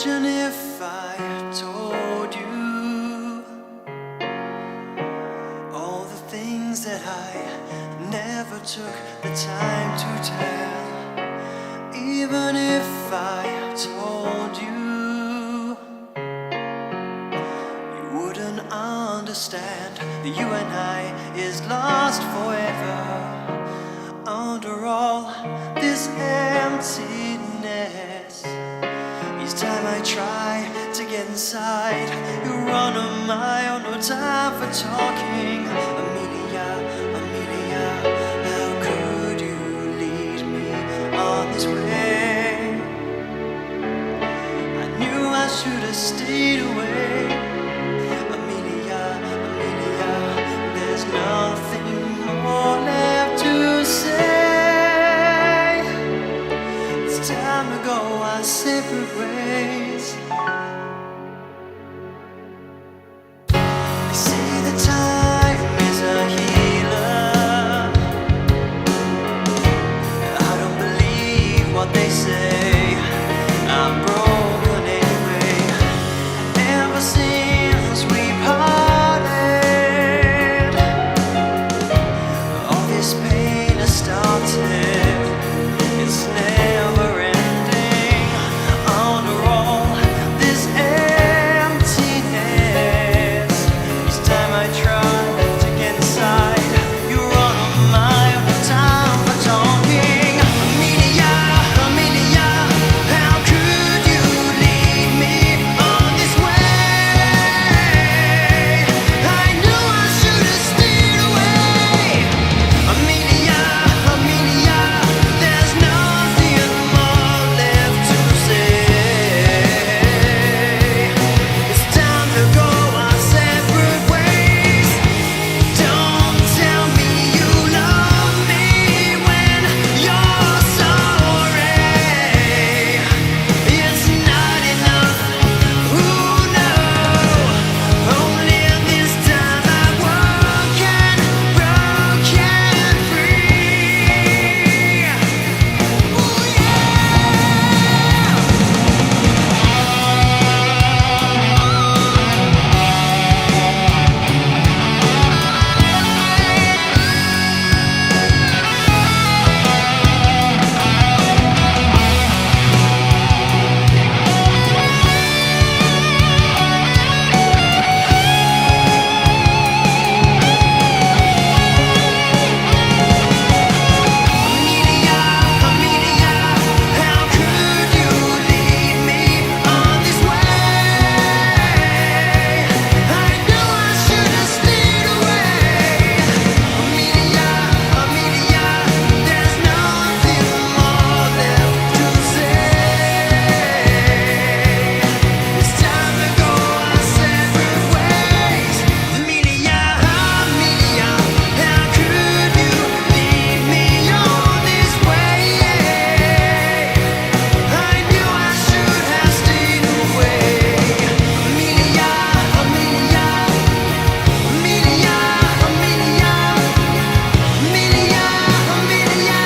Imagine if I told you all the things that I never took the time to tell. Even if I told you, you wouldn't understand that you and I is lost forever. Under all this emptiness, each time I try to get inside, you run a mile, no time for talking. Amelia, Amelia, how could you lead me on this way? I knew I should have stayed away. Amelia, Amelia, there's nothing more left to say. It's time to go our separate ways. They say that time is a healer. I don't believe what they say. I'm broken anyway. Ever since we parted, all this pain has started. It's never ending. Under all this emptiness, each time I try to get inside, you run a mile, no time for talking. Amelia, Amelia, how could you lead me on this way? I knew I should have stayed away. Amelia, Amelia, there's nothing more left to say. It's time to go our separate ways. Don't tell me you love me when you're sorry. It's not enough. Who knows? Only this time I'm broken free. Ooh, Amelia, Amelia, how could you lead me on this way? I knew I should have stayed away. Amelia, Amelia, there's nothing more left to say. It's time to go our separate ways. Amelia, Amelia, how could you lead me on this way? I knew I should have stayed away. Amelia, Amelia, Amelia, Amelia, Amelia, Amelia,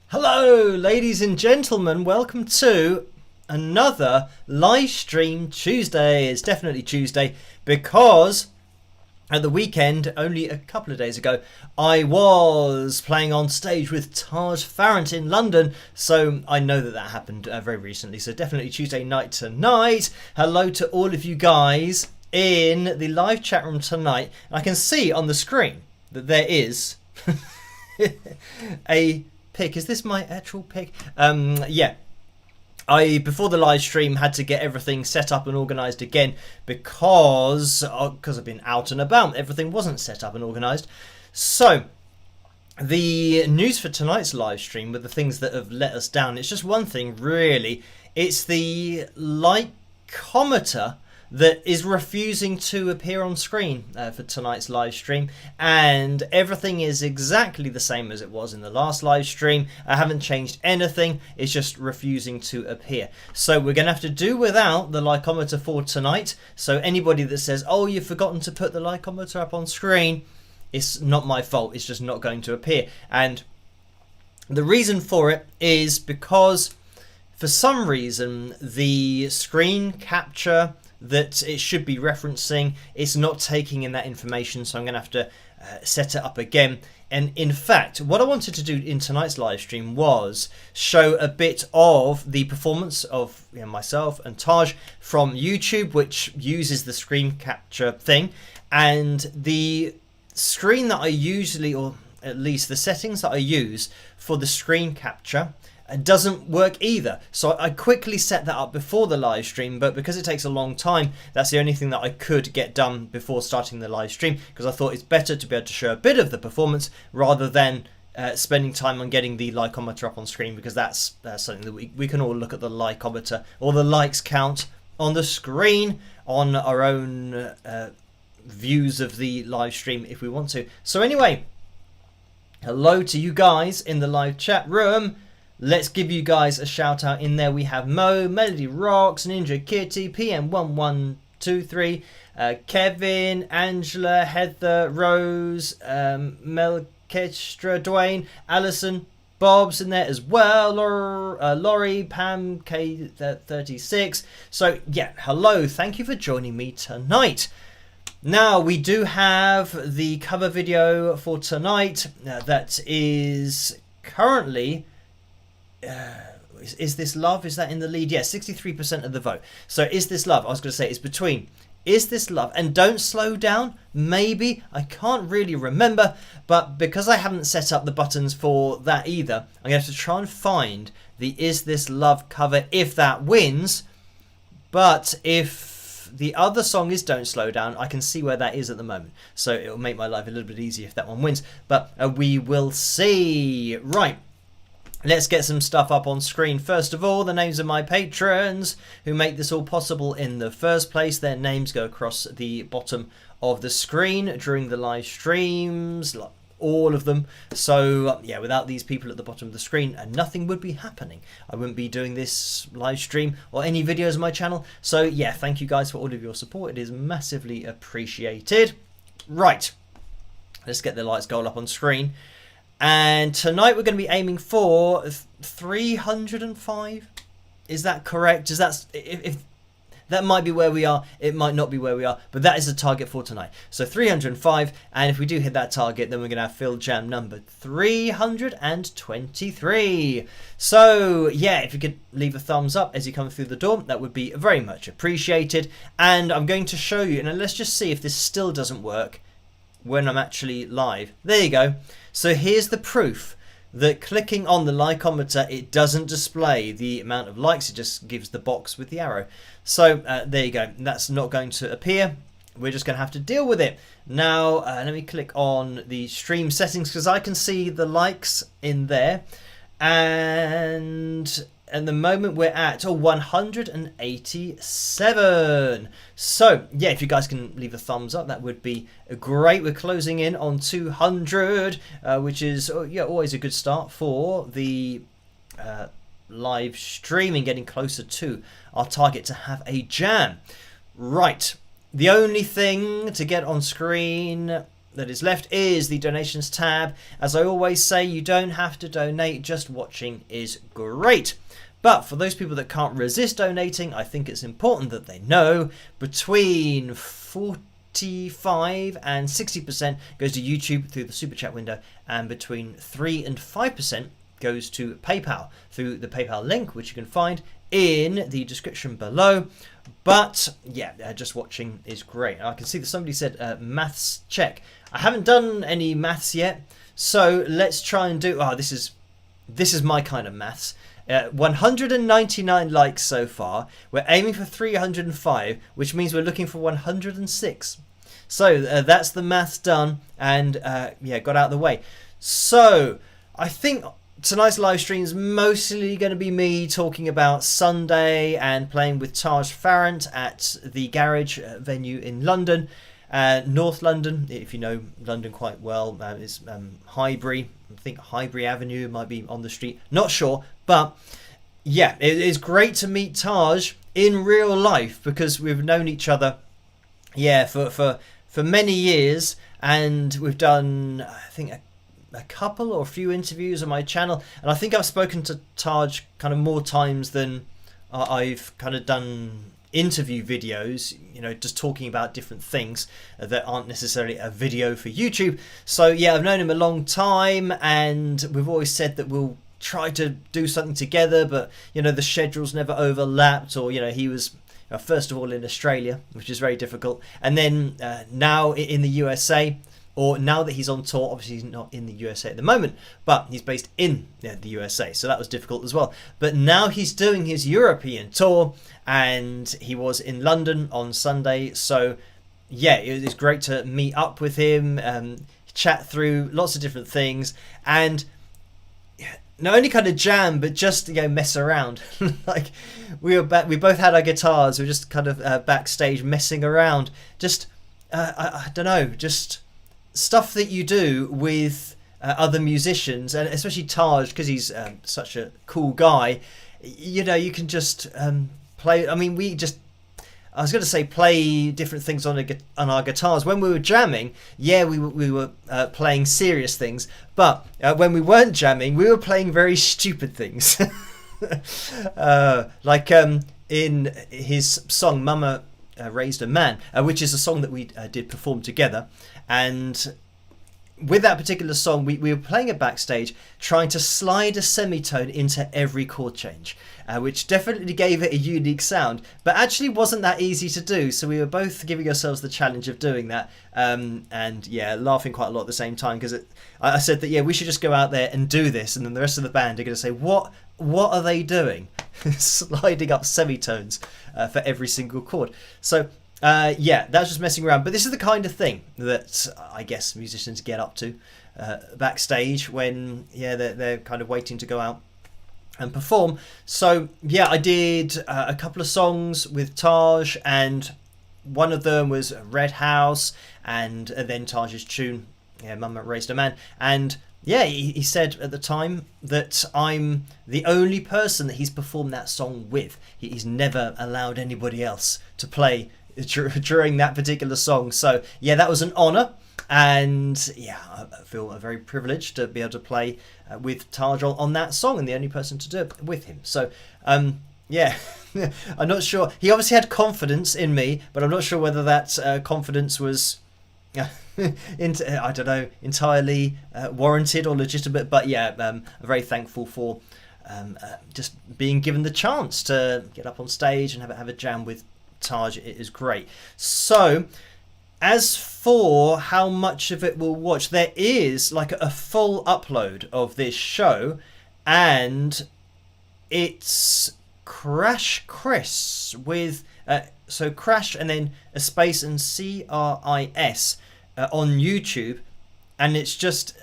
Hello, ladies and gentlemen. Welcome to another live stream Tuesday. It's definitely Tuesday because At the weekend, only a couple of days ago, I was playing on stage with Taj Farren in London, so I know that that happened very recently, so definitely Tuesday night tonight. Hello to all of you guys in the live chat room tonight. I can see on the screen that there is a pic. Is this my actual pic? Yeah. I, before the live stream, had to get everything set up and organised again because I've been out and about. Everything wasn't set up and organised. So, the news for tonight's live stream with the things that have let us down, it's just one thing, really. It's the likeometer that is refusing to appear on screen for tonight's live stream, and everything is exactly the same as it was in the last live stream. I haven't changed anything, it's just refusing to appear. So we're going to have to do without the likeometer for tonight. So anybody that says, oh, you've forgotten to put the likeometer up on screen, it's not my fault, it's just not going to appear. And the reason for it is because for some reason the screen capture that it should be referencing, it's not taking in that information, so I'm going to have to set it up again. And in fact, what I wanted to do in tonight's live stream was show a bit of the performance of myself and Taj from YouTube, which uses the screen capture thing, and the screen that I usually, or at least the settings that I use for the screen capture, doesn't work either. So I quickly set that up before the live stream, but because it takes a long time, that's the only thing that I could get done before starting the live stream, because I thought it's better to be able to show a bit of the performance rather than spending time on getting the likeometer up on screen, because that's something that we can all look at the likeometer or the likes count on the screen on our own views of the live stream if we want to. So anyway, hello to you guys in the live chat room. Let's give you guys a shout out in there. We have Mo, Melody Rocks, Ninja Kitty, PM1123, Kevin, Angela, Heather, Rose, Melchestra, Dwayne, Alison, Bob's in there as well, Laurie, Pam, K36. So yeah, hello, thank you for joining me tonight. Now, we do have the cover video for tonight that is currently... Is This Love? Is that in the lead? Yeah, 63% of the vote. So Is This Love? I was going to say it's between Is This Love and Don't Slow Down. Maybe. I can't really remember. But because I haven't set up the buttons for that either, I'm going to have to try and find the Is This Love cover if that wins. But if the other song is Don't Slow Down, I can see where that is at the moment. So it'll make my life a little bit easier if that one wins. But we will see. Right. Let's get some stuff up on screen. First of all, the names of my patrons who make this all possible in the first place. Their names go across the bottom of the screen during the live streams, all of them. So yeah, without these people at the bottom of the screen, nothing would be happening. I wouldn't be doing this live stream or any videos on my channel. So yeah, thank you guys for all of your support. It is massively appreciated. Right, let's get the lights goal up on screen. And tonight we're going to be aiming for 305. Is that correct? Is that, if that might be where we are, it might not be where we are, but that is the target for tonight. So 305, and if we do hit that target, then we're going to have Phil Jam number 323. So yeah, if you could leave a thumbs up as you come through the door, that would be very much appreciated. And I'm going to show you, and let's just see if this still doesn't work when I'm actually live. There you go. So here's the proof that clicking on the likeometer, it doesn't display the amount of likes, it just gives the box with the arrow. So there you go, that's not going to appear. We're just going to have to deal with it. Now let me click on the stream settings, because I can see the likes in there, and at the moment we're at 187. So yeah, if you guys can leave a thumbs up, that would be great. We're closing in on 200, which is yeah, always a good start for the live streaming, getting closer to our target to have a jam. Right, the only thing to get on screen that is left is the donations tab. As I always say, you don't have to donate, just watching is great. But for those people that can't resist donating, I think it's important that they know between 40 25 and 60% goes to YouTube through the super chat window, and between 3 and 5% goes to PayPal through the PayPal link, which you can find in the description below. But yeah, just watching is great. I can see that somebody said maths check. I haven't done any maths yet, so let's try and do. Oh, this is my kind of maths. 199 likes so far. We're aiming for 305, which means we're looking for 106. So that's the maths done, and yeah, got out of the way. So I think tonight's live stream is mostly going to be me talking about Sunday and playing with Taj Farren at the Garage venue in London, North London. If you know London quite well, is Highbury. I think Highbury Avenue might be on the street. Not sure, but yeah, it is great to meet Taj in real life because we've known each other, yeah, for many years, and we've done, I think, a couple or a few interviews on my channel, and I think I've spoken to Taj kind of more times than I've kind of done interview videos, you know, just talking about different things that aren't necessarily a video for YouTube. So yeah, I've known him a long time, and we've always said that we'll try to do something together, but you know, the schedules never overlapped, or you know, he was first of all in Australia, which is very difficult, and then now in the USA. Or now that he's on tour, obviously he's not in the USA at the moment, but he's based in the USA, so that was difficult as well. But now he's doing his European tour, and he was in London on Sunday. So yeah, it was great to meet up with him, chat through lots of different things, and not only kind of jam, but just, you know, mess around. Like we both had our guitars. We were just kind of backstage messing around. Just I don't know, just stuff that you do with other musicians, and especially Taj, because he's such a cool guy. You know, you can just play. I mean, I was going to say play different things on our guitars. When we were jamming, yeah, we were playing serious things, but when we weren't jamming, we were playing very stupid things. Like in his song Mama Raised a Man, which is a song that we did perform together. And with that particular song, we were playing it backstage, trying to slide a semitone into every chord change, which definitely gave it a unique sound, but actually wasn't that easy to do. So we were both giving ourselves the challenge of doing that, and yeah, laughing quite a lot at the same time, because I said that, yeah, we should just go out there and do this, and then the rest of the band are going to say, what are they doing? Sliding up semitones for every single chord. So yeah, that's just messing around. But this is the kind of thing that I guess musicians get up to backstage when, yeah, they're kind of waiting to go out and perform. So yeah, I did a couple of songs with Taj, and one of them was Red House, and then Taj's tune, yeah, Mama Raised a Man. And yeah, he said at the time that I'm the only person that he's performed that song with. He's never allowed anybody else to play during that particular song. So yeah, that was an honour, and yeah, I feel very privileged to be able to play with Taj on that song, and the only person to do it with him. So yeah, I'm not sure. He obviously had confidence in me, but I'm not sure whether that confidence was I don't know, entirely warranted or legitimate. But yeah, I'm very thankful for just being given the chance to get up on stage and have a jam with Taj. It is great. So as for how much of it we'll watch, there is like a full upload of this show, and it's Crash Chris with so Crash and then a space and CRIS on YouTube, and it's just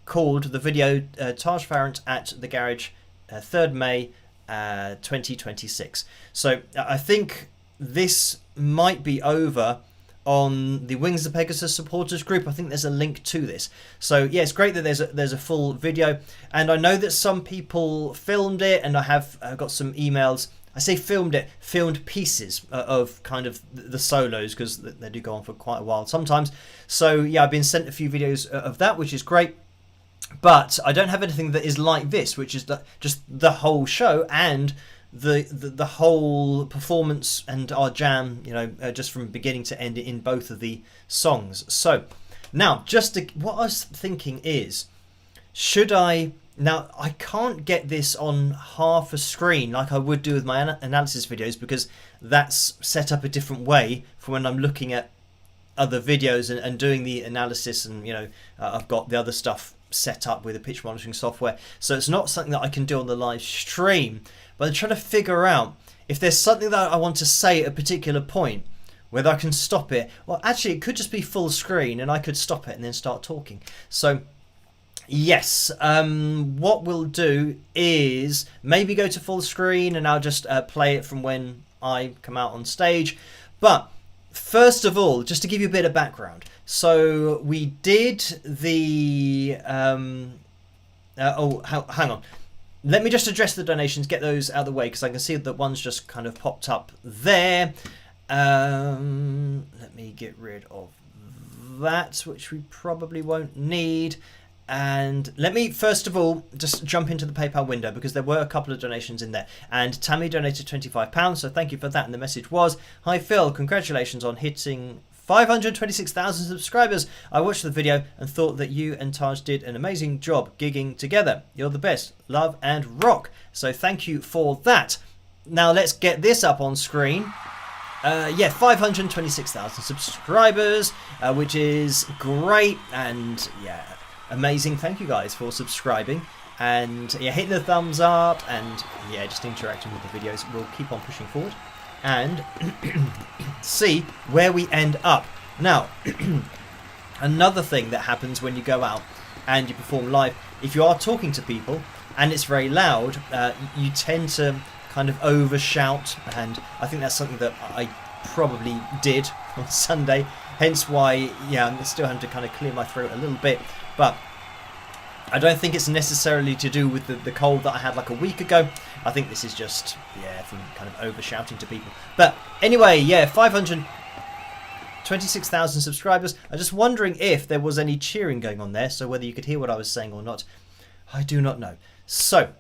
called the video Taj Farren at the Garage 3rd May 2026. So I think this might be over on the Wings of Pegasus supporters group. I think there's a link to this. So yeah, it's great that there's a full video, and I know that some people filmed it, and I have got some emails. I say filmed pieces of kind of the solos, because they do go on for quite a while sometimes. So yeah, I've been sent a few videos of that, which is great. But I don't have anything that is like this, which is just the whole show and the whole performance and our jam, you know, just from beginning to end in both of the songs. So now, what I was thinking is, should I... Now, I can't get this on half a screen like I would do with my analysis videos, because that's set up a different way from when I'm looking at other videos and doing the analysis, and, you know, I've got the other stuff set up with the pitch monitoring software. So it's not something that I can do on the live stream, but I'm trying to figure out if there's something that I want to say at a particular point, whether I can stop it. Well, actually, it could just be full screen and I could stop it and then start talking. So yes, what we'll do is maybe go to full screen and I'll just play it from when I come out on stage. But first of all, just to give you a bit of background, so we did the hang on, let me just address the donations, get those out of the way, because I can see that one's just kind of popped up there. Let me get rid of that, which we probably won't need. And let me first of all just jump into the PayPal window, because there were a couple of donations in there, and Tammy donated £25, so thank you for that. And the message was, "Hi Phil, congratulations on hitting 526,000 subscribers. I watched the video and thought that you and Taj did an amazing job gigging together. You're the best. Love and rock." So thank you for that. Now let's get this up on screen. 526,000 subscribers, which is great, and yeah, amazing. Thank you guys for subscribing and hitting the thumbs up, and just interacting with the videos. We'll keep on pushing forward and see where we end up. Now, another thing that happens when you go out and you perform live, if you are talking to people and it's very loud, you tend to kind of overshout, and I think that's something that I probably did on Sunday, hence why I'm still having to kind of clear my throat a little bit. But I don't think it's necessarily to do with the cold that I had like a week ago. I think this is just from kind of over shouting to people. But anyway, 526,000 subscribers. I'm just wondering if there was any cheering going on there, so whether you could hear what I was saying or not, I do not know. So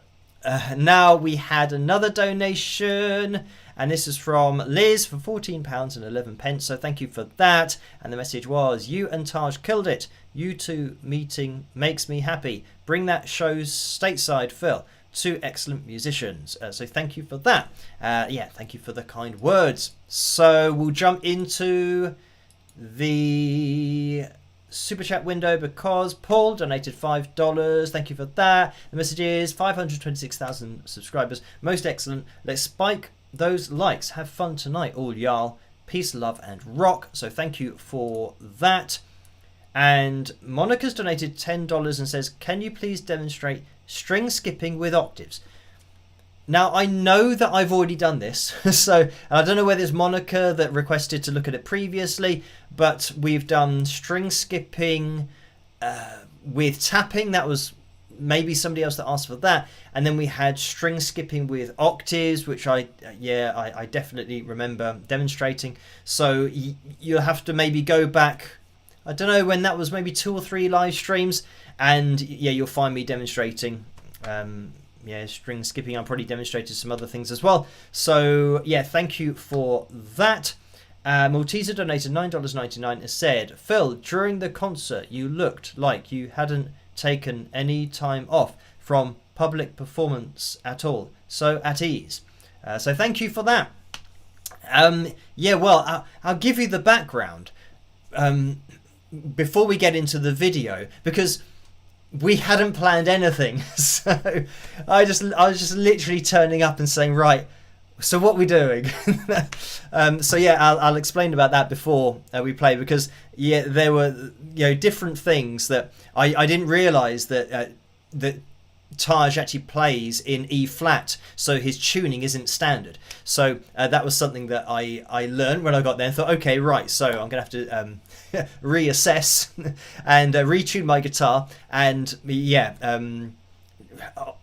now we had another donation, and this is from Liz for £14.11. So thank you for that. And the message was, "You and Taj killed it. You two meeting makes me happy. Bring that show stateside, Phil. Two excellent musicians." So thank you for that. Thank you for the kind words. So we'll jump into the super chat window, because Paul donated $5. Thank you for that. The message is 526,000 subscribers. Most excellent. Let's spike those likes. Have fun tonight, all y'all. Peace, love, and rock. So thank you for that. And Monica's donated $10 and says, "Can you please demonstrate string skipping with octaves?" Now, I know that I've already done this, so I don't know whether it's Monica that requested to look at it previously, but we've done string skipping with tapping. That was maybe somebody else that asked for that. And then we had string skipping with octaves, which I definitely remember demonstrating. So you'll have to maybe go back, I don't know when that was, maybe 2 or 3 live streams, and you'll find me demonstrating string skipping. I probably demonstrated some other things as well. So thank you for that. Malteser donated $9.99 and said, "Phil, during the concert you looked like you hadn't taken any time off from public performance at all, so at ease." So thank you for that. I'll give you the background before we get into the video, because we hadn't planned anything. So I was just literally turning up and saying, "Right, so what we doing?" I'll explain about that before we play, because there were different things that I didn't realise that Taj actually plays in E flat, so his tuning isn't standard. So that was something that I learned when I got there and thought, okay, right, so I'm gonna have to reassess and retune my guitar. And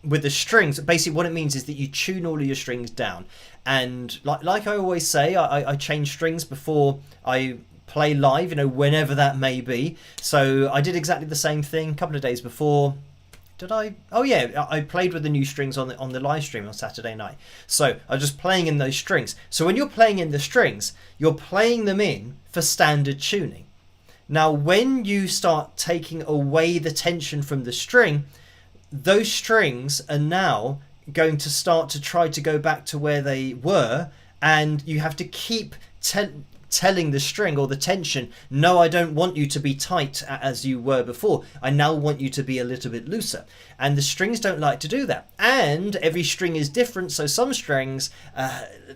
with the strings, basically what it means is that you tune all of your strings down, and like I always say, I change strings before I play live, whenever that may be. So I did exactly the same thing a couple of days before, did I? Oh yeah, I played with the new strings on the live stream on Saturday night. So I was just playing in those strings. So when you're playing in the strings, you're playing them in for standard tuning. Now when you start taking away the tension from the string, those strings are now going to start to try to go back to where they were, and you have to keep telling the string or the tension, no, I don't want you to be tight as you were before. I now want you to be a little bit looser. And the strings don't like to do that. And every string is different, so some strings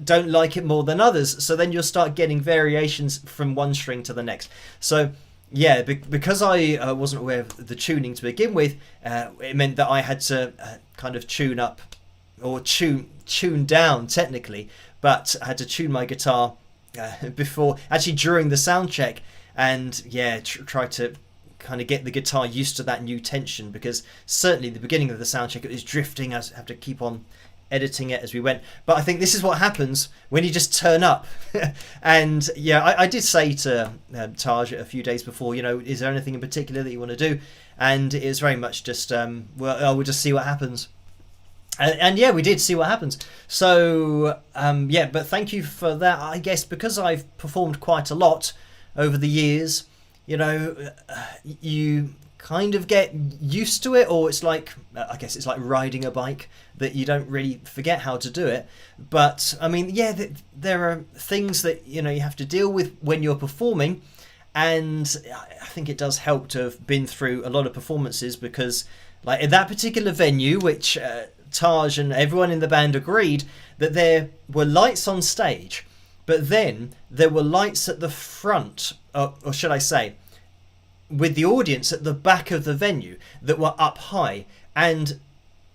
don't like it more than others. So then you'll start getting variations from one string to the next. So yeah, because I wasn't aware of the tuning to begin with, it meant that I had to kind of tune up, or tune down technically, but I had to tune my guitar before, actually during the sound check, and yeah, try to kind of get the guitar used to that new tension, because certainly the beginning of the sound check it was drifting. I have to keep on editing it as we went, but I think this is what happens when you just turn up. And yeah, I did say to Taj a few days before, you know, is there anything in particular that you want to do? And it was very much just we'll just see what happens. And yeah, we did see what happens. So yeah, but thank you for that. I guess because I've performed quite a lot over the years, you know, you kind of get used to it, or it's like, I guess it's like riding a bike, that you don't really forget how to do it. But I mean, yeah, there are things that, you know, you have to deal with when you're performing, and I think it does help to have been through a lot of performances, because like in that particular venue, which Taj and everyone in the band agreed that there were lights on stage, but then there were lights at the front, or should I say, with the audience at the back of the venue that were up high. And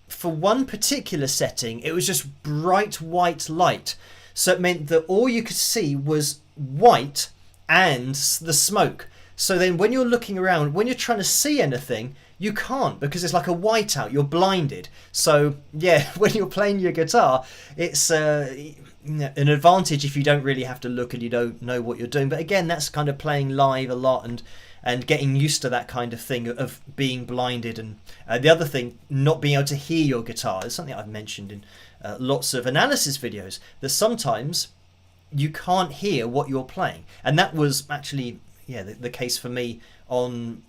for one particular setting, it was just bright white light. So it meant that all you could see was white and the smoke. So then when you're looking around, when you're trying to see anything, you can't, because it's like a whiteout. You're blinded. So yeah, when you're playing your guitar, it's an advantage if you don't really have to look and you don't know what you're doing. But again, that's kind of playing live a lot and getting used to that kind of thing of being blinded. And the other thing, not being able to hear your guitar, is something I've mentioned in lots of analysis videos, that sometimes you can't hear what you're playing. And that was actually, yeah, the case for me on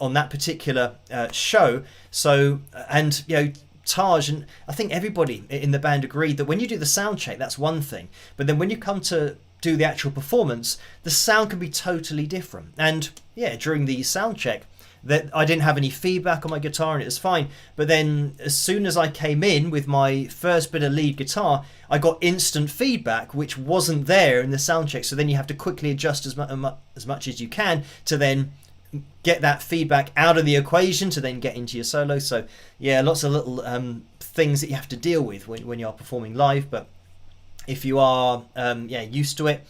that particular show. So, and you know, Taj and I think everybody in the band agreed that when you do the sound check, that's one thing, but then when you come to do the actual performance, the sound can be totally different. And yeah, during the sound check, that I didn't have any feedback on my guitar and it was fine. But then as soon as I came in with my first bit of lead guitar, I got instant feedback, which wasn't there in the sound check. So then you have to quickly adjust as much as you can to then get that feedback out of the equation to then get into your solo. So yeah, lots of little things that you have to deal with when you're performing live. But if you are used to it,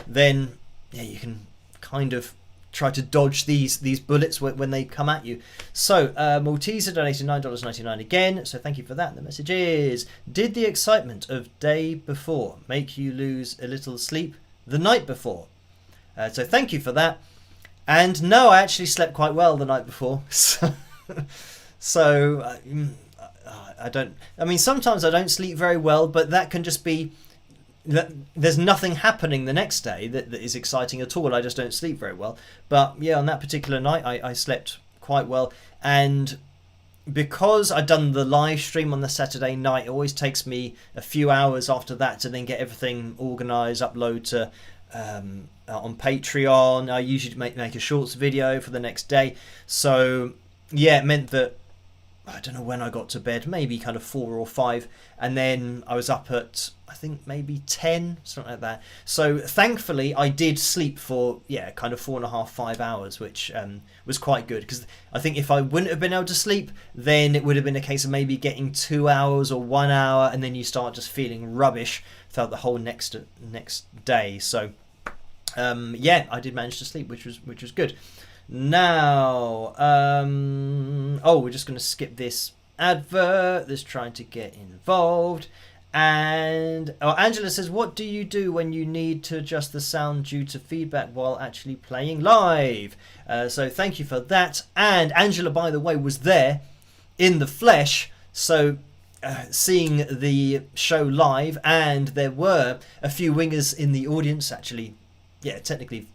then yeah, you can kind of try to dodge these bullets when they come at you. So Malteser donated $9.99 again, so thank you for that. The message is, did the excitement of day before make you lose a little sleep the night before? So thank you for that. And no, I actually slept quite well the night before. So I don't, I mean, sometimes I don't sleep very well, but that can just be that there's nothing happening the next day that is exciting at all. I just don't sleep very well. But yeah, on that particular night, I slept quite well. And because I'd done the live stream on the Saturday night, it always takes me a few hours after that to then get everything organised, upload to on Patreon. I usually make a shorts video for the next day. So yeah, it meant that I don't know when I got to bed, maybe kind of 4 or 5, and then I was up at I think maybe 10, something like that. So thankfully I did sleep for kind of 4.5, 5 hours, which was quite good, because I think if I wouldn't have been able to sleep, then it would have been a case of maybe getting 2 hours or 1 hour, and then you start just feeling rubbish throughout the whole next day. So I did manage to sleep, which was good. Now, we're just going to skip this advert that's trying to get involved. And Angela says, what do you do when you need to adjust the sound due to feedback while actually playing live? So thank you for that. And Angela, by the way, was there in the flesh. So seeing the show live, and there were a few wingers in the audience, actually, yeah, technically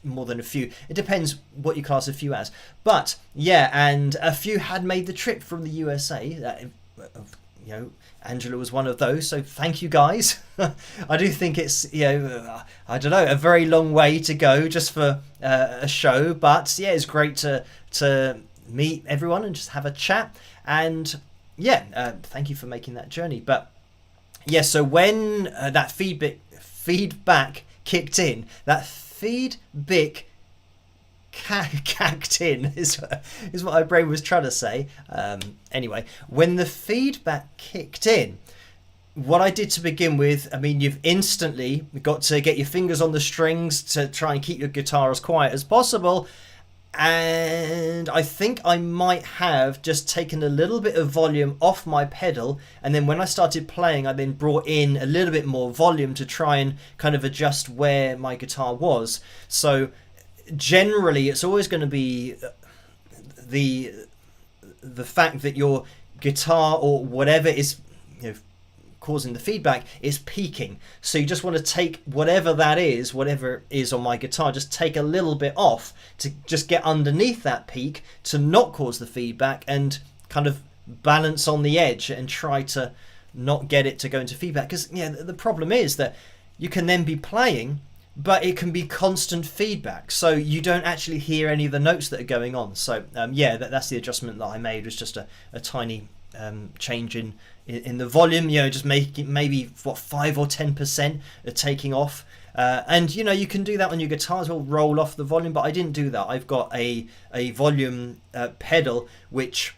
more than a few. It depends what you class a few as. But yeah, and a few had made the trip from the USA. You know, Angela was one of those, so thank you guys. I do think it's, you know, I don't know, a very long way to go just for a show, but yeah, it's great to meet everyone and just have a chat. And yeah, thank you for making that journey. But yeah, so when that feedback kicked in, that feedback cacked in is what my brain was trying to say. Anyway, when the feedback kicked in, what I did to begin with, I mean, you've instantly got to get your fingers on the strings to try and keep your guitar as quiet as possible. And I think I might have just taken a little bit of volume off my pedal, and then when I started playing, I then brought in a little bit more volume to try and kind of adjust where my guitar was. So generally, it's always going to be the fact that your guitar or whatever is, you know, causing the feedback is peaking. So you just want to take whatever it is on my guitar, just take a little bit off to just get underneath that peak to not cause the feedback, and kind of balance on the edge and try to not get it to go into feedback. Because yeah, the problem is that you can then be playing, but it can be constant feedback, so you don't actually hear any of the notes that are going on. So yeah, that's the adjustment that I made, was just a tiny change in the volume, you know, just making maybe 5 or 10% taking off, and you know, you can do that on your guitar as well, roll off the volume, but I didn't do that. I've got a volume pedal, which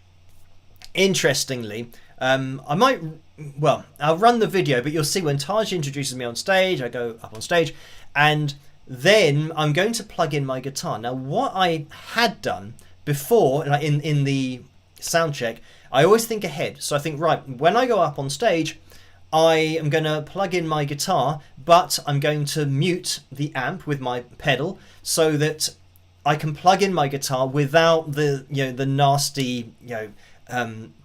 interestingly, I'll run the video, but you'll see when Taj introduces me on stage, I go up on stage, and then I'm going to plug in my guitar. Now, what I had done before, like in the sound check, I always think ahead. So I think, right, when I go up on stage, I am going to plug in my guitar, but I'm going to mute the amp with my pedal so that I can plug in my guitar without the, you know, the nasty, you know,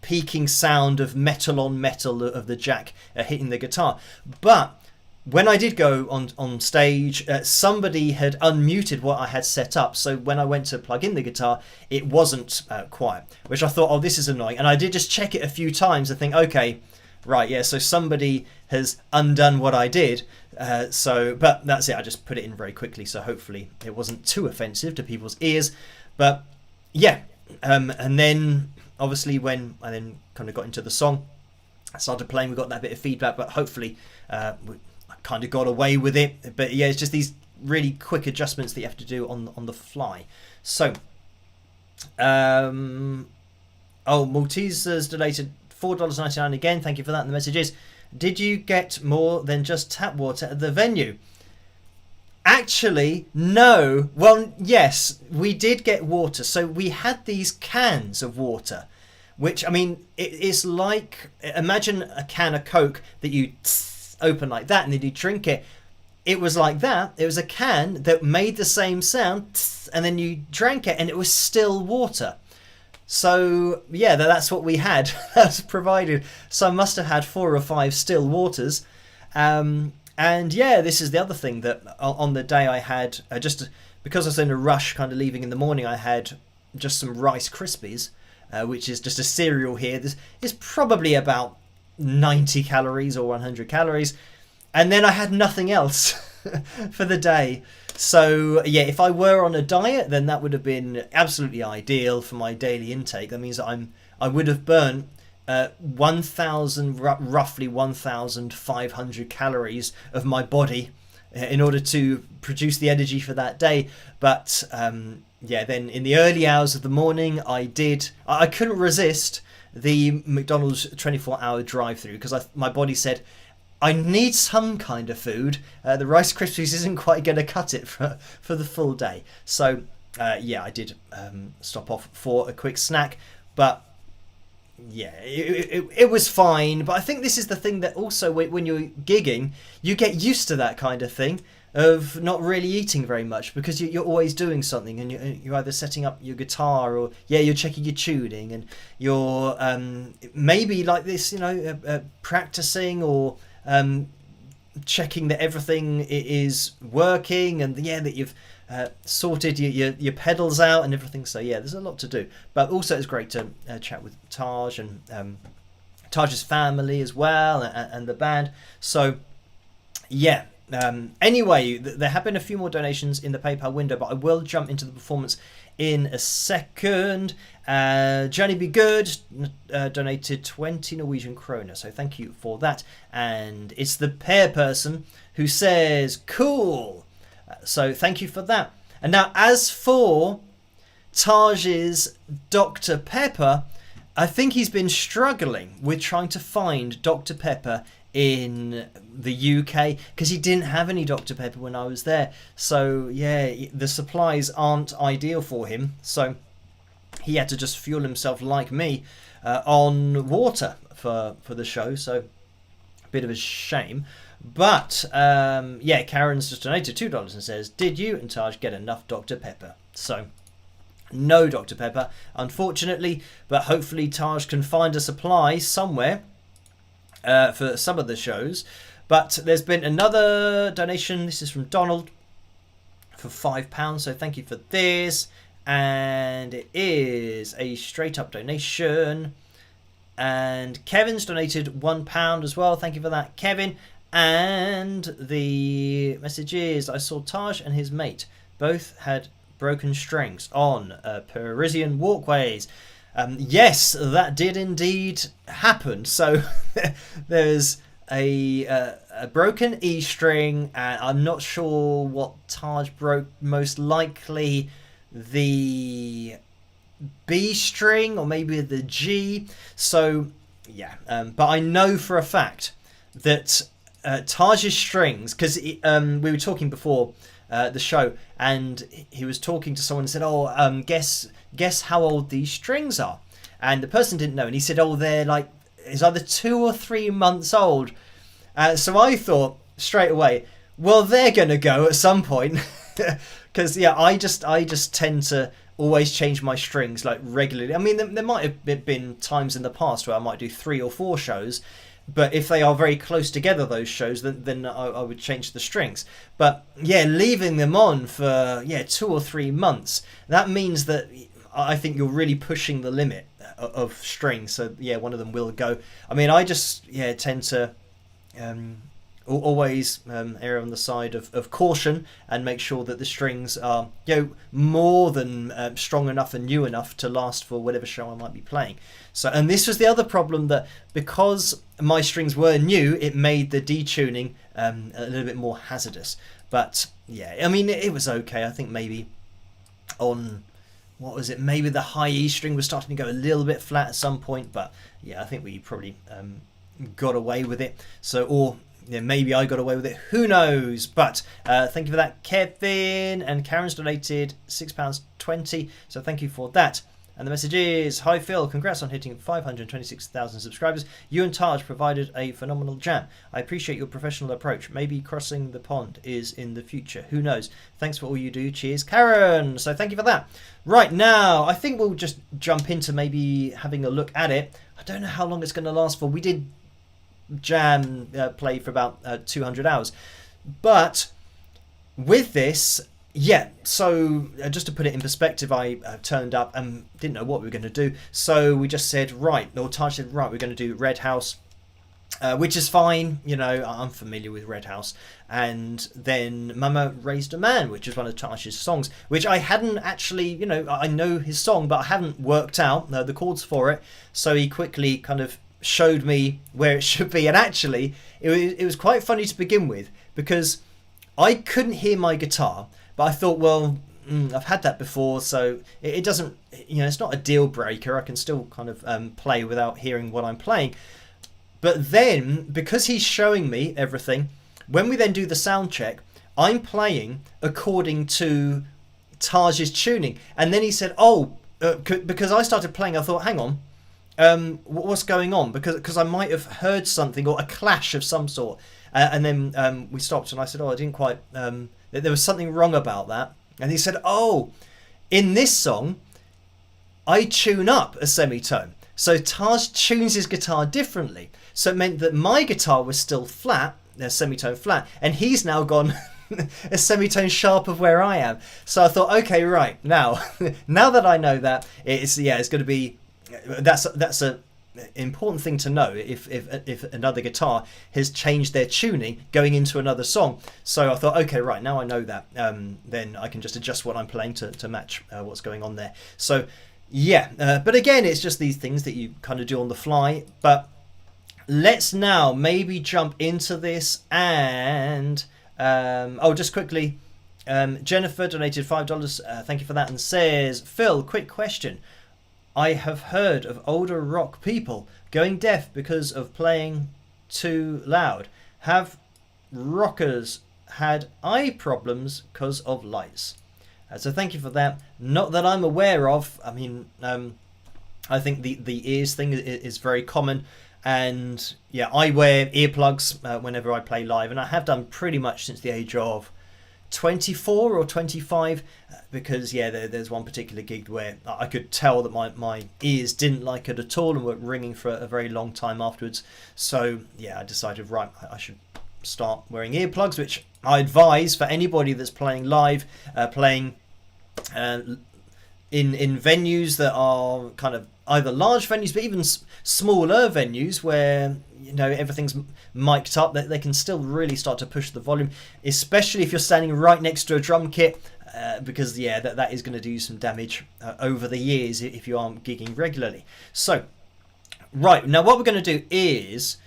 peaking sound of metal on metal of the jack hitting the guitar. But when I did go on stage, somebody had unmuted what I had set up, so when I went to plug in the guitar, it wasn't quiet, which I thought, oh, this is annoying. And I did just check it a few times and think, okay, right, yeah, so somebody has undone what I did. But that's it, I just put it in very quickly, so hopefully it wasn't too offensive to people's ears. But yeah, and then obviously when I then kind of got into the song, I started playing, we got that bit of feedback, but hopefully I kind of got away with it. But yeah, it's just these really quick adjustments that you have to do on the fly. So Maltese has donated $4.99 again, thank you for that in the messages. Did you get more than just tap water at the venue? Actually, no. Well, yes, we did get water. So we had these cans of water, which, I mean, it's like, imagine a can of Coke that you open like that and then you drink it. It was like that. It was a can that made the same sound, and then you drank it and it was still water. So yeah, that's what we had. That's provided. So I must have had 4 or 5 still waters. And yeah, this is the other thing, that on the day I had, just because I was in a rush kind of leaving in the morning, I had just some Rice Krispies, which is just a cereal here. This is probably about 90 calories or 100 calories. And then I had nothing else for the day. So yeah, if I were on a diet, then that would have been absolutely ideal for my daily intake. That means that I would have burnt roughly 1,500 calories of my body in order to produce the energy for that day. But yeah, then in the early hours of the morning, I couldn't resist the McDonald's 24-hour drive-through, because my body said, I need some kind of food. The Rice Krispies isn't quite going to cut it for the full day. So yeah, I did stop off for a quick snack. But yeah, it was fine. But I think this is the thing that also, when you're gigging, you get used to that kind of thing. of not really eating very much because you're always doing something, and you're either setting up your guitar, or you're checking your tuning, and you're maybe like this, practicing, or checking that everything is working, and that you've sorted your pedals out and everything. So there's a lot to do, but also it's great to chat with Taj and Taj's family as well, and the band. So anyway, there have been a few more donations in the PayPal window, but I will jump into the performance in a second. Journey Be Good donated 20 Norwegian kroner, so thank you for that. And it's the pear person who says cool, so thank you for that. And now, as for Taj's Dr. Pepper, I think he's been struggling with trying to find Dr. Pepper in the UK because he didn't have any Dr. Pepper when I was there. So the supplies aren't ideal for him. So he had to just fuel himself, like me, on water for the show. So a bit of a shame. But Karen's just donated $2 and says, "Did you and Taj get enough Dr. Pepper?" So no Dr. Pepper, unfortunately, but hopefully Taj can find a supply somewhere for some of the shows. But there's been another donation. This is from Donald for £5, so thank you for this. And it is a straight up donation. And Kevin's donated £1 as well. Thank you for that, Kevin. And the message is, I saw Taj and his mate both had broken strings on Parisian walkways. Yes, that did indeed happen. So there's a broken E string, and I'm not sure what Taj broke. Most likely the B string, or maybe the G. So but I know for a fact that Taj's strings, because we were talking before the show, and he was talking to someone and said, guess how old these strings are, and the person didn't know, and he said, they're like, it's either 2 or 3 months old. So I thought straight away, well, they're gonna go at some point, because I just tend to always change my strings like regularly. I mean, there might have been times in the past where I might do 3 or 4 shows, but if they are very close together, those shows, then I would change the strings. But leaving them on for 2 or 3 months, that means that I think you're really pushing the limit of strings. So one of them will go. I mean, I just tend to always err on the side of caution and make sure that the strings are more than strong enough and new enough to last for whatever show I might be playing. So, and this was the other problem, that because my strings were new, it made the detuning a little bit more hazardous. But I mean, it was okay. I think maybe on, what was it, maybe the high E string was starting to go a little bit flat at some point, but I think we probably got away with it. So, or maybe I got away with it, who knows. But thank you for that, Kevin. And Karen's donated £6.20, so thank you for that. And the message is, "Hi Phil, congrats on hitting 526,000 subscribers. You and Taj provided a phenomenal jam. I appreciate your professional approach. Maybe crossing the pond is in the future. Who knows? Thanks for all you do. Cheers, Karen." So thank you for that. Right, now, I think we'll just jump into maybe having a look at it. I don't know how long it's going to last for. We did jam play for about 200 hours. But with this, so just to put it in perspective, I turned up and didn't know what we were going to do. So we just said, Taj said, right, we're going to do Red House, which is fine. I'm familiar with Red House. And then Mama Raised a Man, which is one of Taj's songs, which I hadn't actually, I know his song, but I haven't worked out the chords for it. So he quickly kind of showed me where it should be. And actually, it was quite funny to begin with, because I couldn't hear my guitar. But I thought, well, I've had that before, so it doesn't, it's not a deal breaker. I can still kind of play without hearing what I'm playing. But then, because he's showing me everything, when we then do the sound check, I'm playing according to Taj's tuning. And then he said, because I started playing, I thought, hang on, what's going on, because I might have heard something or a clash of some sort. And then we stopped, and I said, "Oh, I didn't quite. There was something wrong about that." And he said, "Oh, in this song, I tune up a semitone. So Taj tunes his guitar differently. So it meant that my guitar was still flat, a semitone flat, and he's now gone a semitone sharp of where I am." So I thought, okay, right, now that I know that, it's going to be that's a important thing to know if another guitar has changed their tuning going into another song. So I thought, okay, right, now I know that, then I can just adjust what I'm playing to match what's going on there. So yeah, but again, it's just these things that you kind of do on the fly. But let's now maybe jump into this, and just quickly, Jennifer donated $5, thank you for that, and says, "Phil, quick question. I have heard of older rock people going deaf because of playing too loud. Have rockers had eye problems because of lights?" So thank you for that. Not that I'm aware of. I mean, I think the ears thing is very common. And yeah, I wear earplugs whenever I play live. And I have done pretty much since the age of 24 or 25, because yeah, there's one particular gig where I could tell that my ears didn't like it at all and were ringing for a very long time afterwards. So yeah, I decided, right, I should start wearing earplugs, which I advise for anybody that's playing live, playing in venues that are kind of either large venues, but even smaller venues where everything's mic'd up, that they can still really start to push the volume, especially if you're standing right next to a drum kit, because yeah, that is going to do some damage over the years if you aren't gigging regularly. So right now, what we're going to do is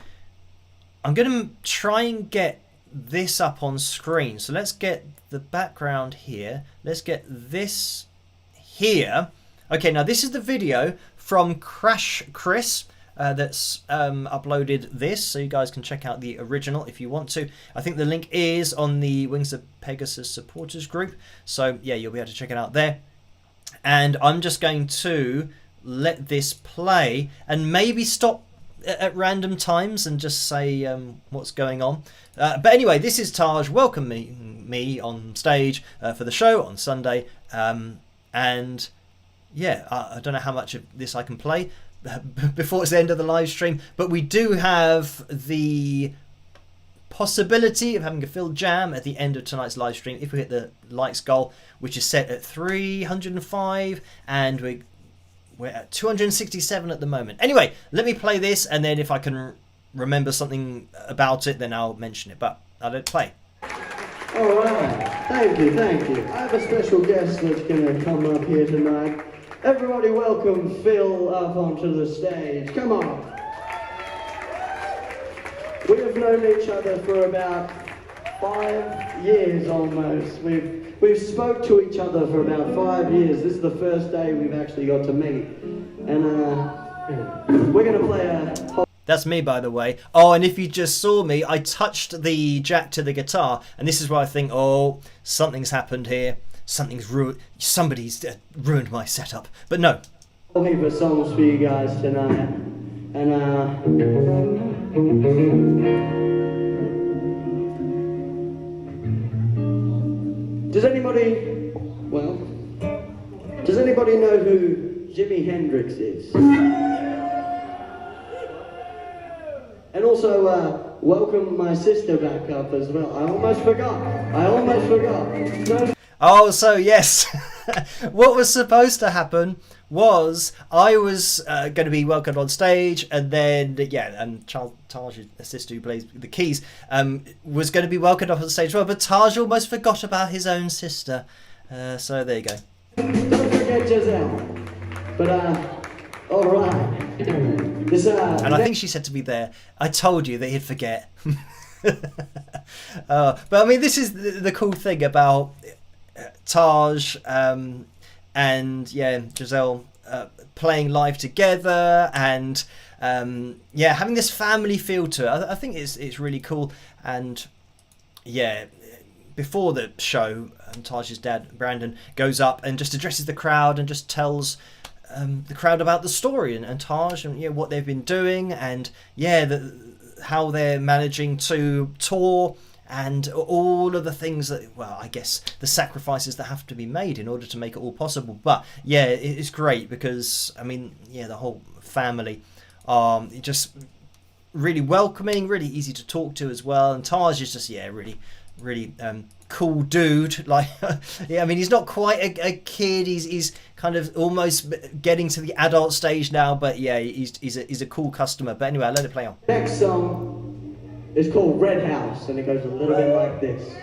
I'm going to try and get this up on screen. So let's get the background here. Let's get this here. Okay, now this is the video from Crash Chris that's uploaded this, so you guys can check out the original if you want to. I think the link is on the Wings of Pegasus supporters group, so yeah, you'll be able to check it out there. And I'm just going to let this play and maybe stop at random times and just say what's going on. But anyway, this is Taj welcoming me on stage for the show on Sunday. And yeah, I don't know how much of this I can play before it's the end of the live stream, but we do have the possibility of having a filled jam at the end of tonight's live stream if we hit the likes goal, which is set at 305, and we're at 267 at the moment. Anyway, let me play this, and then if I can remember something about it, then I'll mention it, but I'll let it play. Alright, thank you. I have a special guest that's going to come up here tonight. Everybody welcome Phil up onto the stage. Come on. We have known each other for about 5 years almost. We've spoke to each other for about 5 years. This is the first day we've actually got to meet. And we're going to play a... That's me, by the way. Oh, and if you just saw me, I touched the jack to the guitar, and this is where I think, oh, something's happened here. Something's ruined. Somebody's ruined my setup. But no. A heap of songs for you guys tonight. And does anybody know who Jimi Hendrix is? And also, welcome my sister back up as well. I almost forgot. No. Oh, so yes. What was supposed to happen was I was going to be welcomed on stage, and then, yeah, and Taj, the sister who plays the keys, was going to be welcomed up on stage as well, but Taj almost forgot about his own sister. So there you go. Don't forget Giselle. But, alright. And I think she said to me there, I told you that he'd forget. But I mean, this is the cool thing about Taj and yeah, Giselle playing live together, and yeah, having this family feel to it. I think it's really cool. And yeah, before the show, Taj's dad Brandon goes up and just addresses the crowd and just tells the crowd about the story and Taj and what they've been doing, and how they're managing to tour, and all of the things that, well, I guess the sacrifices that have to be made in order to make it all possible. But yeah, it's great because I mean, the whole family just really welcoming, really easy to talk to as well, and Taj is just really cool dude. Like I mean, he's not quite a kid, he's kind of almost getting to the adult stage now, but he's a cool customer. But anyway, I'll let it play on. Next song is called Red House, and it goes a little bit like this.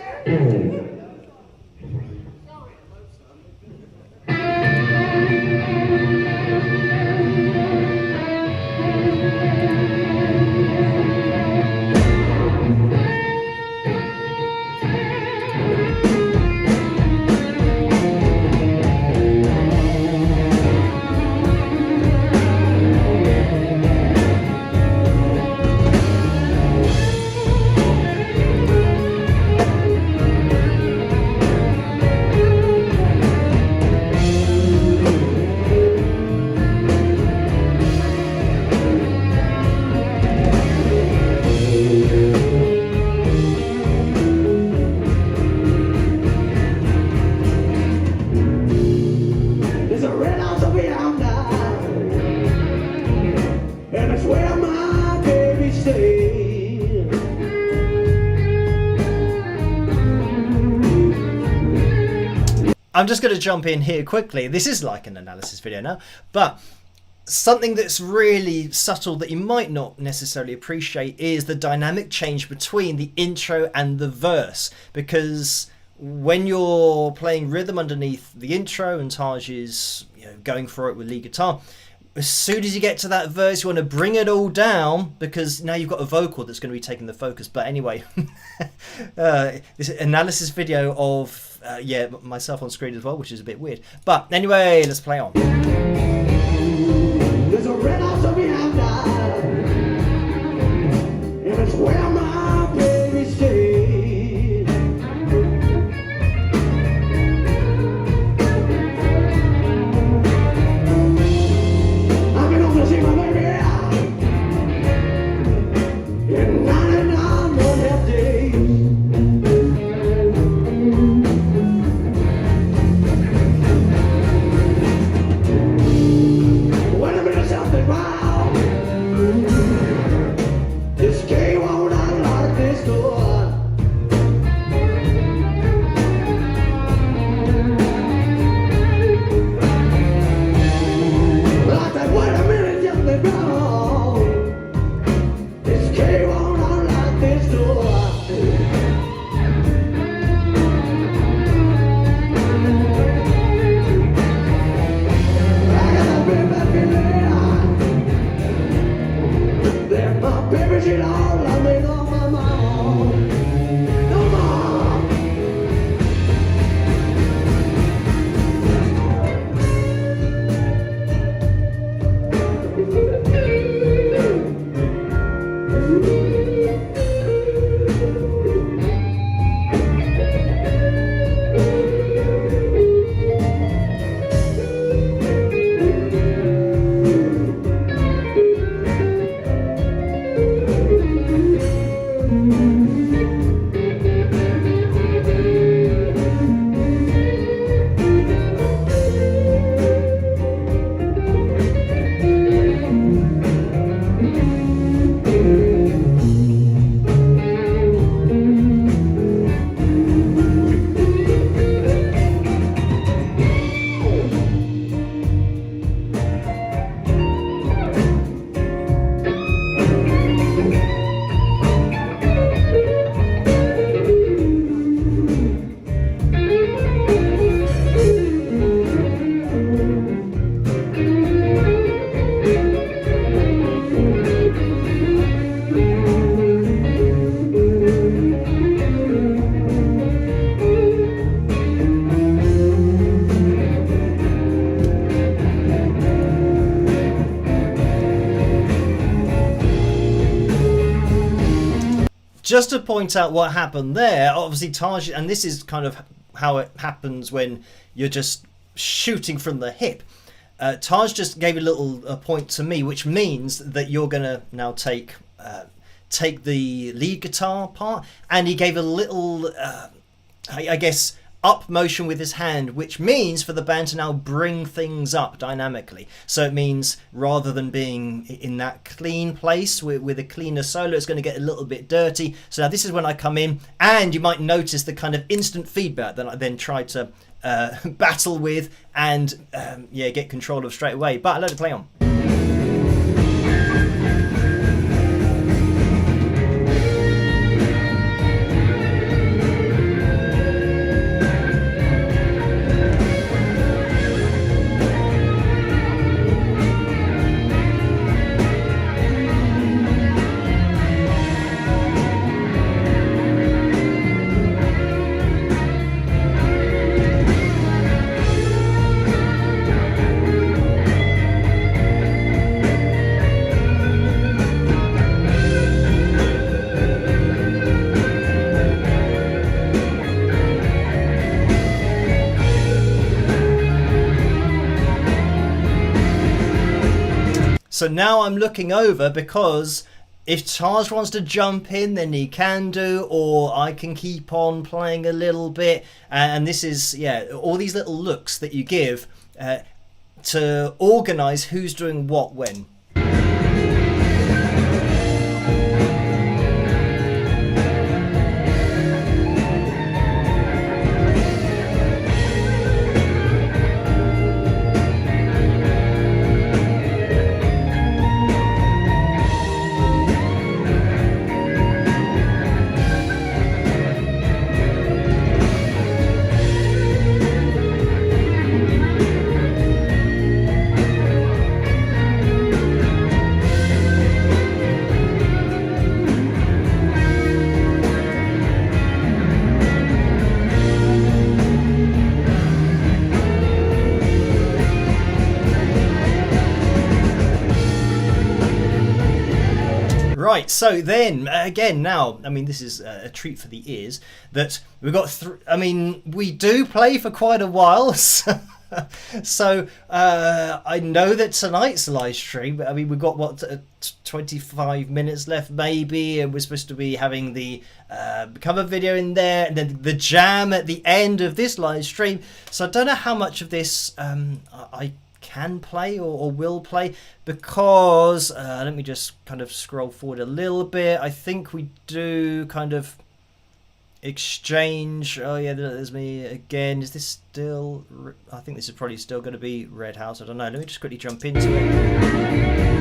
I'm just going to jump in here quickly. This is like an analysis video now, but something that's really subtle that you might not necessarily appreciate is the dynamic change between the intro and the verse, because when you're playing rhythm underneath the intro and Taj is going for it with lead guitar, as soon as you get to that verse, you want to bring it all down, because now you've got a vocal that's going to be taking the focus. But anyway, this analysis video of myself on screen as well, which is a bit weird. But anyway, let's play on. There's a red house on behind that, and it's where my baby stays. I've been on to see my baby in 99 1/2 days. Just to point out what happened there, obviously Taj, and this is kind of how it happens when you're just shooting from the hip. Taj just gave a little point to me, which means that you're going to now take the lead guitar part, and he gave a little, I guess, up motion with his hand, which means for the band to now bring things up dynamically. So it means rather than being in that clean place with a cleaner solo, it's going to get a little bit dirty. So now this is when I come in, and you might notice the kind of instant feedback that I then try to battle with and get control of straight away. But I let it play on. So now I'm looking over, because if Taj wants to jump in, then he can do, or I can keep on playing a little bit. And this is, all these little looks that you give to organise who's doing what when. Right, so then again, now, I mean, this is a treat for the ears that we've got. We do play for quite a while, so I know that tonight's live stream. I mean, we've got 25 minutes left, maybe, and we're supposed to be having the cover video in there, and then the jam at the end of this live stream. So I don't know how much of this I can play or will play, because let me just kind of scroll forward a little bit. I think we do kind of exchange. Oh yeah, there's me again. Is this still? I think this is probably still going to be Red House. I don't know. Let me just quickly jump into it.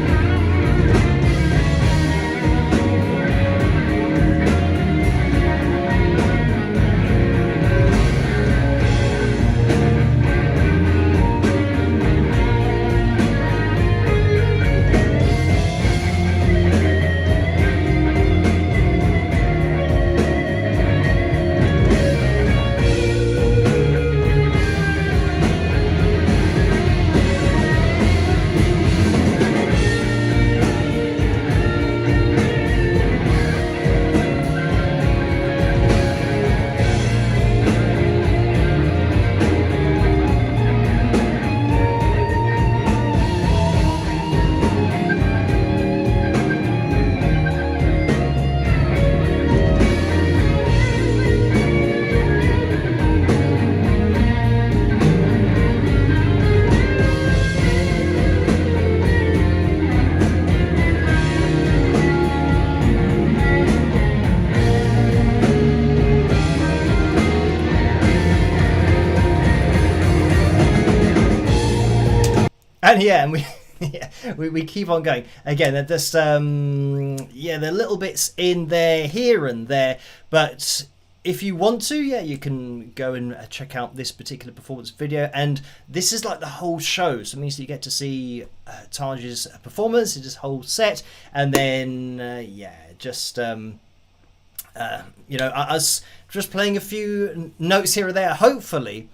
And we keep on going. Again, they're just there are little bits in there, here and there, but if you want to, you can go and check out this particular performance video. And this is like the whole show, so it means that you get to see Taj's performance, his whole set, and then us just playing a few notes here or there, hopefully.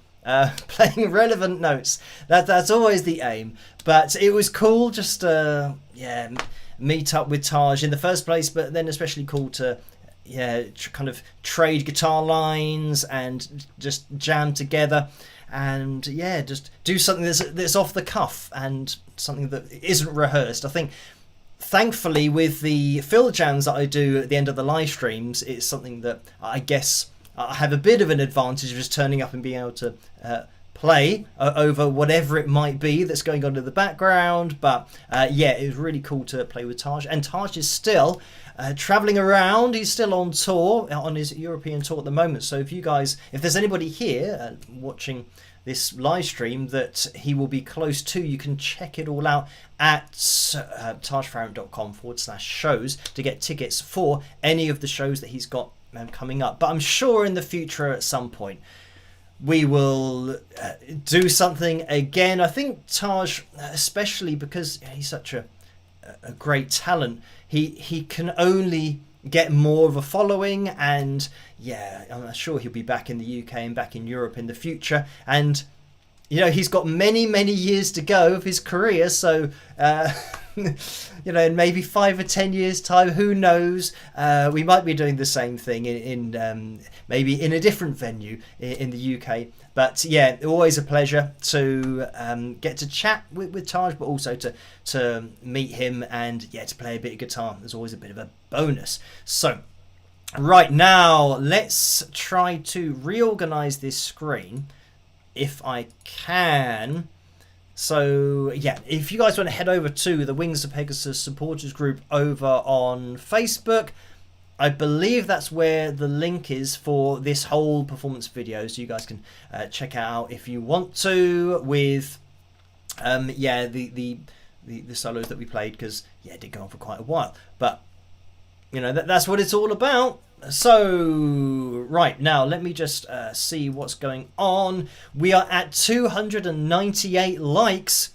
Playing relevant notes. That's always the aim. But it was cool just meet up with Taj in the first place, but then especially cool to kind of trade guitar lines and just jam together, and just do something that's off the cuff and something that isn't rehearsed. I think, thankfully, with the fill jams that I do at the end of the live streams, it's something that I guess I have a bit of an advantage of just turning up and being able to play over whatever it might be that's going on in the background. But it was really cool to play with Taj, and Taj is still traveling around. He's still on tour, on his European tour at the moment. So if there's anybody here watching this live stream that he will be close to, you can check it all out at tajfarren.com/shows to get tickets for any of the shows that he's got coming up. But I'm sure in the future at some point we will do something again. I think Taj, especially because he's such a great talent, he can only get more of a following, and I'm sure he'll be back in the UK and back in Europe in the future. And he's got many years to go of his career, so in maybe 5 or 10 years time, who knows, we might be doing the same thing in maybe in a different venue in the UK. But always a pleasure to get to chat with Taj, but also to meet him and to play a bit of guitar. There's always a bit of a bonus. So right now, let's try to reorganize this screen if I can. So if you guys want to head over to the Wings of Pegasus supporters group over on Facebook, I believe that's where the link is for this whole performance video, so you guys can check it out if you want to, with the solos that we played, because it did go on for quite a while, but that's what it's all about. So right now, let me just see what's going on. We are at 298 likes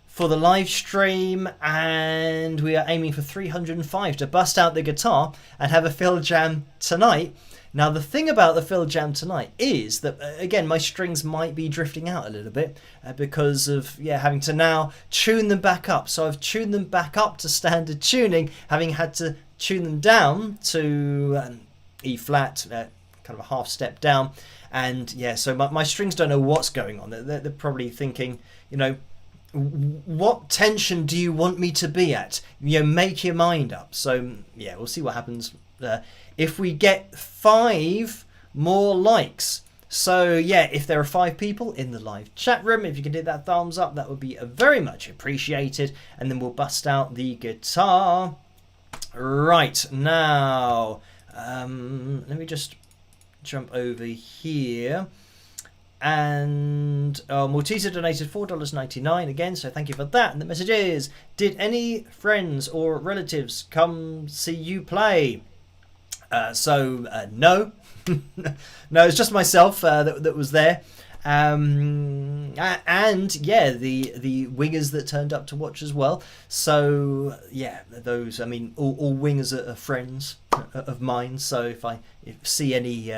for the live stream, and we are aiming for 305 to bust out the guitar and have a fill jam tonight. Now, the thing about the fill jam tonight is that, again, my strings might be drifting out a little bit because of having to now tune them back up. So I've tuned them back up to standard tuning, having had to tune them down to E flat, kind of a half step down. And so my strings don't know what's going on. They're probably thinking, what tension do you want me to be at? Make your mind up. So we'll see what happens if we get 5 more likes. So if there are 5 people in the live chat room, if you can hit that thumbs up, that would be very much appreciated, and then we'll bust out the guitar. Right now, let me just jump over here. And Mortiza donated $4.99 again, so thank you for that. And the message is, did any friends or relatives come see you play? No. No, it's just myself that was there. And the wingers that turned up to watch as well. So those, all wingers are friends of mine. So if I see any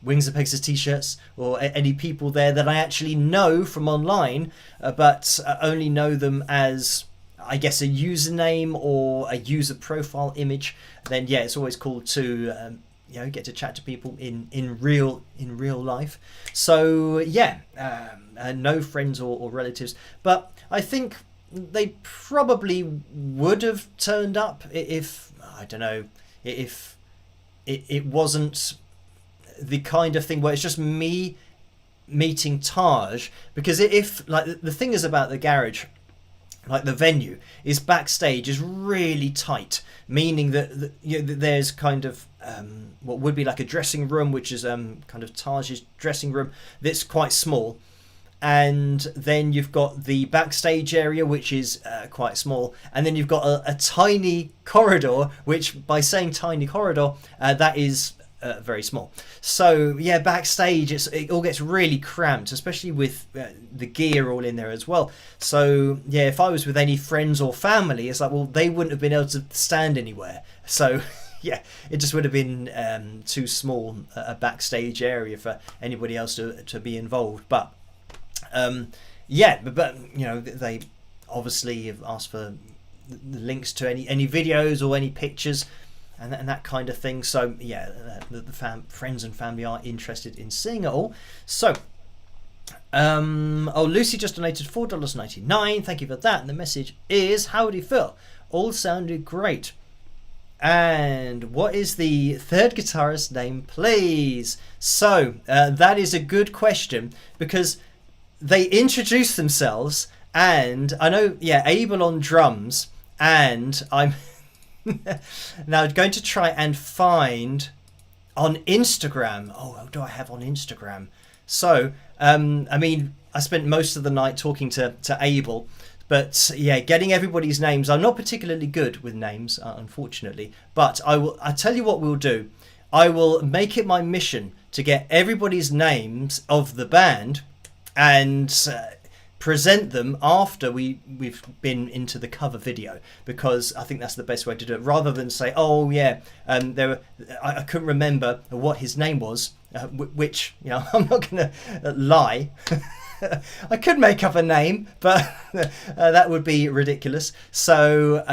Wings of Pegasus t-shirts or any people there that I actually know from online, but only know them as, I guess, a username or a user profile image, then it's always cool to get to chat to people in real life. So no friends or relatives, but I think they probably would have turned up if, I don't know, if it wasn't the kind of thing where it's just me meeting Taj. Because if, like, the thing is about the garage, like the venue, is backstage is really tight, meaning that there's kind of what would be like a dressing room, which is kind of Taj's dressing room, that's quite small, and then you've got the backstage area, which is quite small, and then you've got a tiny corridor, which, by saying tiny corridor, that is very small. So backstage it all gets really cramped, especially with the gear all in there as well. So if I was with any friends or family, it's like, well, they wouldn't have been able to stand anywhere. So it just would have been too small a backstage area for anybody else to be involved. But they obviously have asked for the links to any videos or any pictures and that kind of thing. So yeah, the friends and family are interested in seeing it all. So Lucy just donated $4.99. Thank you for that. And the message is, how do you feel? All sounded great. And what is the third guitarist's name, please? So that is a good question, because they introduced themselves, and I know, yeah, Abel on drums, and I'm now going to try and find on Instagram. Oh, what do I have on Instagram? So, I mean, I spent most of the night talking to Abel, but yeah, getting everybody's names. I'm not particularly good with names, unfortunately, but I'll tell you what we'll do. I will make it my mission to get everybody's names of the band and present them after we've been into the cover video, because I think that's the best way to do it, rather than say, oh yeah, I couldn't remember what his name was, which, you know, I'm not gonna lie. I could make up a name, but that would be ridiculous. So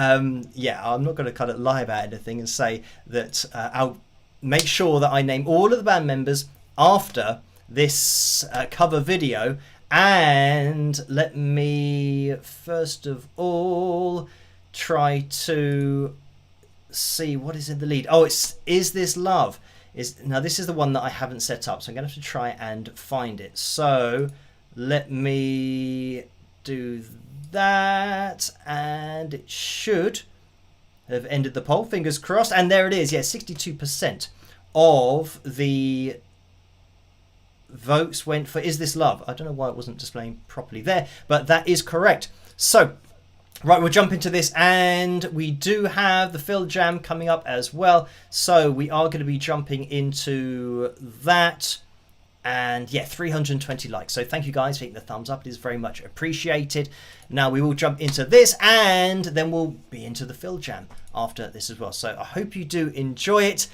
yeah, I'm not going to kind of lie about anything and say that. I'll make sure that I name all of the band members after this cover video. And let me first of all try to see what is in the lead. Oh, it's Is This Love? Now this is the one that I haven't set up, so I'm going to have to try and find it. So let me do that, and it should have ended the poll. Fingers crossed. And there it is. Yeah, 62% of the votes went for Is This Love? I don't know why it wasn't displaying properly there, but that is correct. So, right, we'll jump into this, and we do have the Phil Jam coming up as well. So we are going to be jumping into that. And yeah, 320 likes. So thank you guys for hitting the thumbs up. It is very much appreciated. Now we will jump into this, and then we'll be into the Phil Jam after this as well. So I hope you do enjoy it.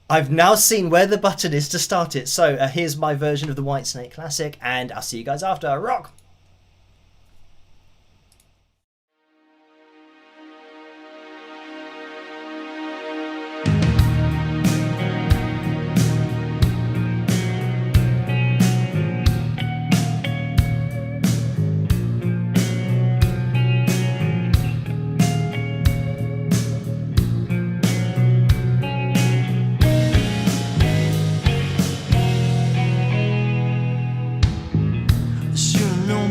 I've now seen where the button is to start it. So here's my version of the Whitesnake Classic, and I'll see you guys after. Rock! Should've known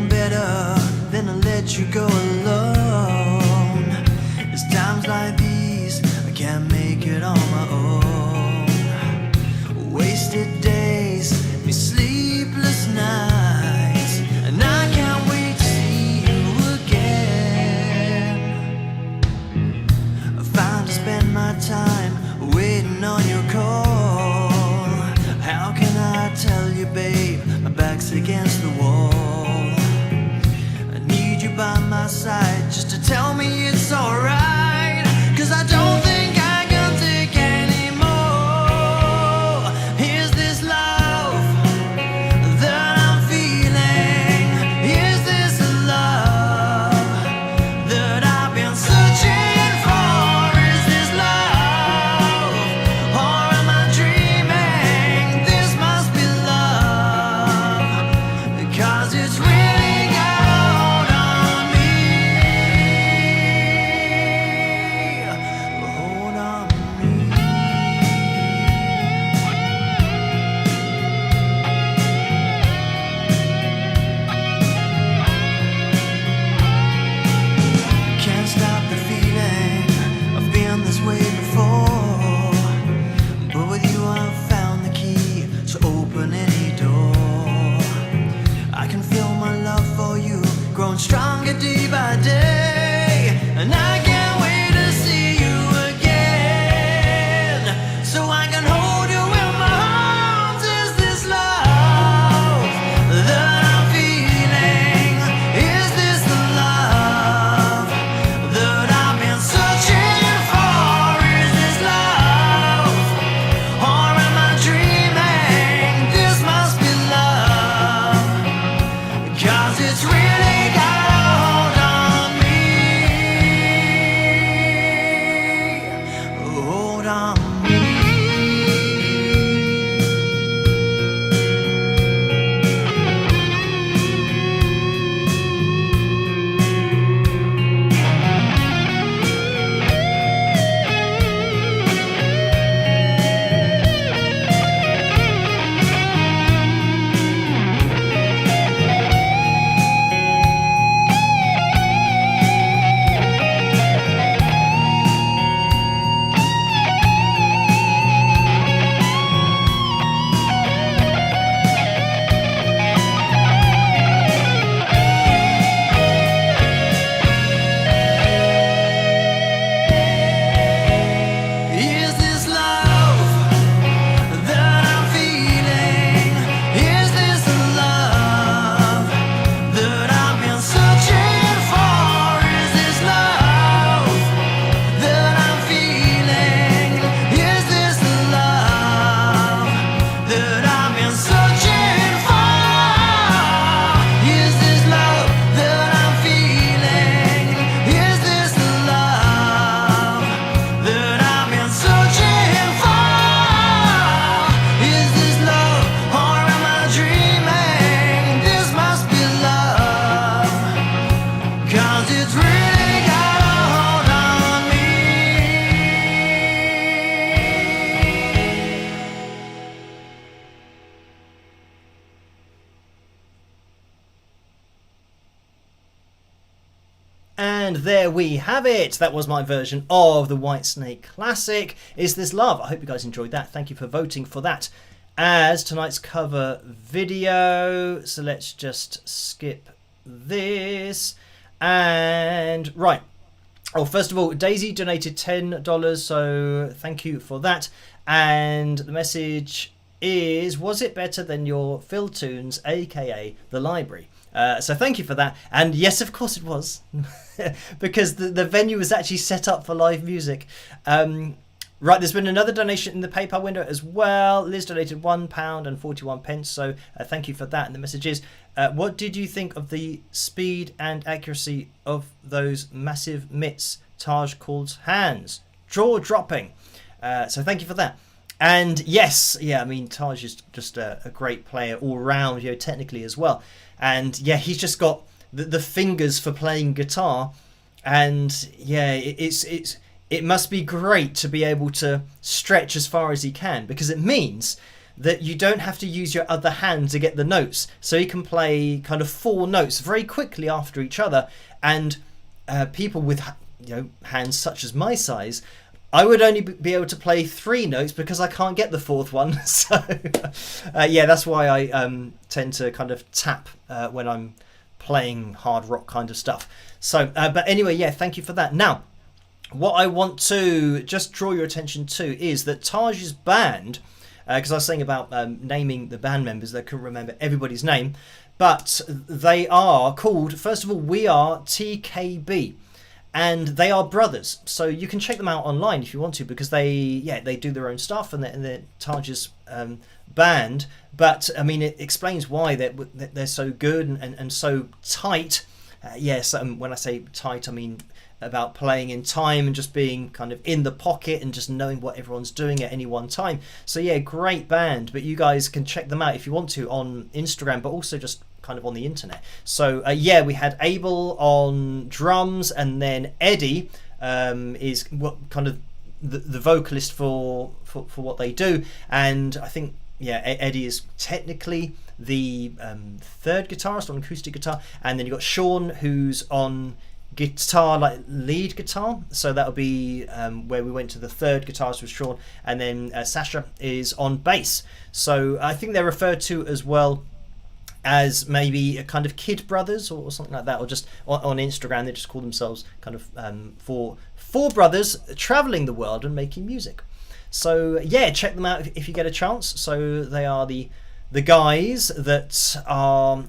And there we have it. That was my version of the Whitesnake classic, Is This Love? I hope you guys enjoyed that. Thank you for voting for that as tonight's cover video. So let's just skip this. And right. Oh, first of all, Daisy donated $10, so thank you for that. And the message is, was it better than your Phil Tunes, aka The Library? So thank you for that. And yes, of course it was. Because the venue was actually set up for live music. Right, there's been another donation in the PayPal window as well. Liz donated £1.41, so thank you for that. And the message is, what did you think of the speed and accuracy of those massive mitts Taj calls hands? Jaw-dropping. So thank you for that. And yes, yeah, I mean, Taj is just a great player all round, you know, technically as well. And yeah, he's just got the fingers for playing guitar. And yeah, it must be great to be able to stretch as far as he can, because it means that you don't have to use your other hand to get the notes. So he can play kind of 4 notes very quickly after each other. And people with, you know, hands such as my size, I would only be able to play 3 notes because I can't get the 4th one. So yeah, that's why I tend to kind of tap when I'm playing hard rock kind of stuff. So, but anyway, yeah, thank you for that. Now, what I want to just draw your attention to is that Taj's band, because I was saying about naming the band members, I couldn't remember everybody's name, but they are called, first of all, We Are TKB. And they are brothers, so you can check them out online if you want to, because they do their own stuff, and they're Taj's band. But I mean, it explains why they're so good and so tight. Yes, when I say tight, I mean about playing in time and just being kind of in the pocket and just knowing what everyone's doing at any one time. So yeah, great band. But you guys can check them out if you want to on Instagram, but also just kind of on the internet. So yeah, we had Abel on drums, and then Eddie is what kind of the vocalist for what they do. And I think yeah, Eddie is technically the 3rd guitarist on acoustic guitar, and then you got Sean who's on guitar, like lead guitar. So that'll be where we went to the 3rd guitarist with Sean, and then Sasha is on bass. So I think they're referred to as well as maybe a kind of kid brothers or something like that, or just on Instagram they just call themselves kind of four brothers traveling the world and making music. So yeah, check them out if you get a chance. So they are the guys that are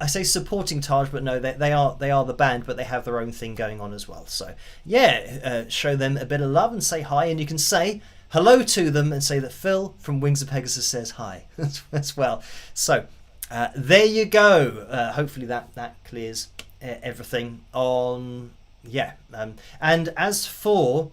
I say supporting Taj, but no, they are the band, but they have their own thing going on as well. So yeah, show them a bit of love and say hi, and you can say hello to them and say that Phil from Wings of Pegasus says hi as well. So there you go. Hopefully that clears everything on. Yeah, and as for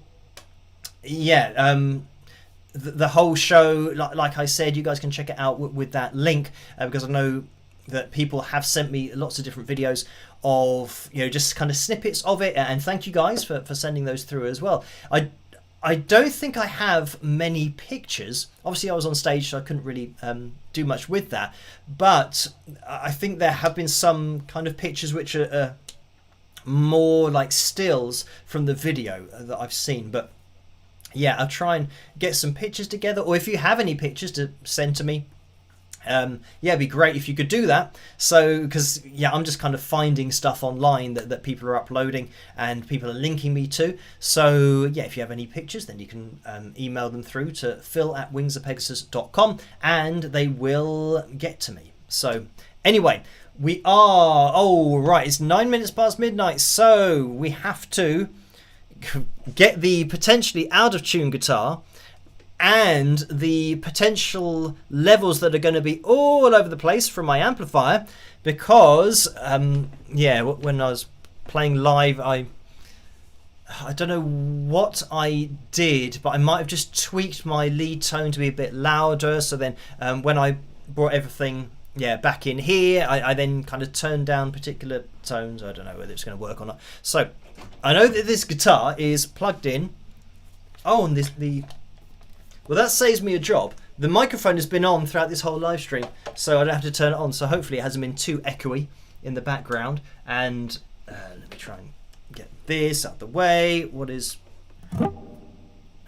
the whole show, like I said, you guys can check it out with that link, because I know that people have sent me lots of different videos of, you know, just kind of snippets of it, and thank you guys for sending those through as well. I don't think I have many pictures. Obviously I was on stage, so I couldn't really do much with that, but I think there have been some kind of pictures which are more like stills from the video that I've seen. But yeah, I'll try and get some pictures together, or if you have any pictures to send to me, yeah, it'd be great if you could do that. So, because yeah, I'm just kind of finding stuff online that people are uploading and people are linking me to. So yeah, if you have any pictures, then you can email them through to phil@wingsofpegasus.com and they will get to me. So anyway, we are, oh right, it's 9 minutes past midnight, so we have to get the potentially out of tune guitar and the potential levels that are going to be all over the place from my amplifier, because yeah, when I was playing live, I don't know what I did, but I might have just tweaked my lead tone to be a bit louder. So then when I brought everything back in here, I then kind of turned down particular tones. I don't know whether it's going to work or not. So I know that this guitar is plugged in. Oh, and well, that saves me a job. The microphone has been on throughout this whole live stream, so I don't have to turn it on. So hopefully it hasn't been too echoey in the background. And let me try and get this out the way. What is...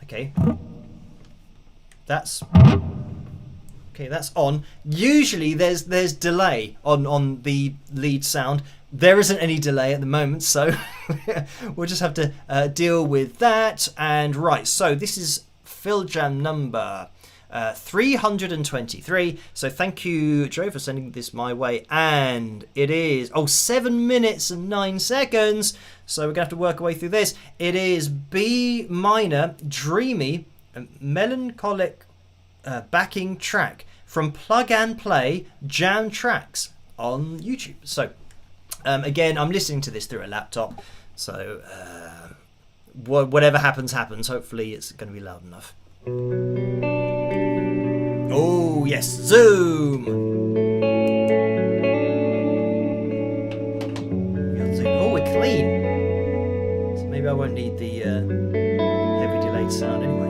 Okay. That's on. Usually there's delay on the lead sound. There isn't any delay at the moment, so we'll just have to deal with that. And right, so this is Phil Jam number 323. So thank you, Joe, for sending this my way. And it is 7 minutes and 9 seconds. So we're gonna have to work our way through this. It is B minor, dreamy, melancholic backing track from Plug and Play Jam Tracks on YouTube. So again, I'm listening to this through a laptop, so whatever happens. Hopefully it's going to be loud enough. Oh yes, zoom. Oh, we're clean. So maybe I won't need the heavy delayed sound anyway.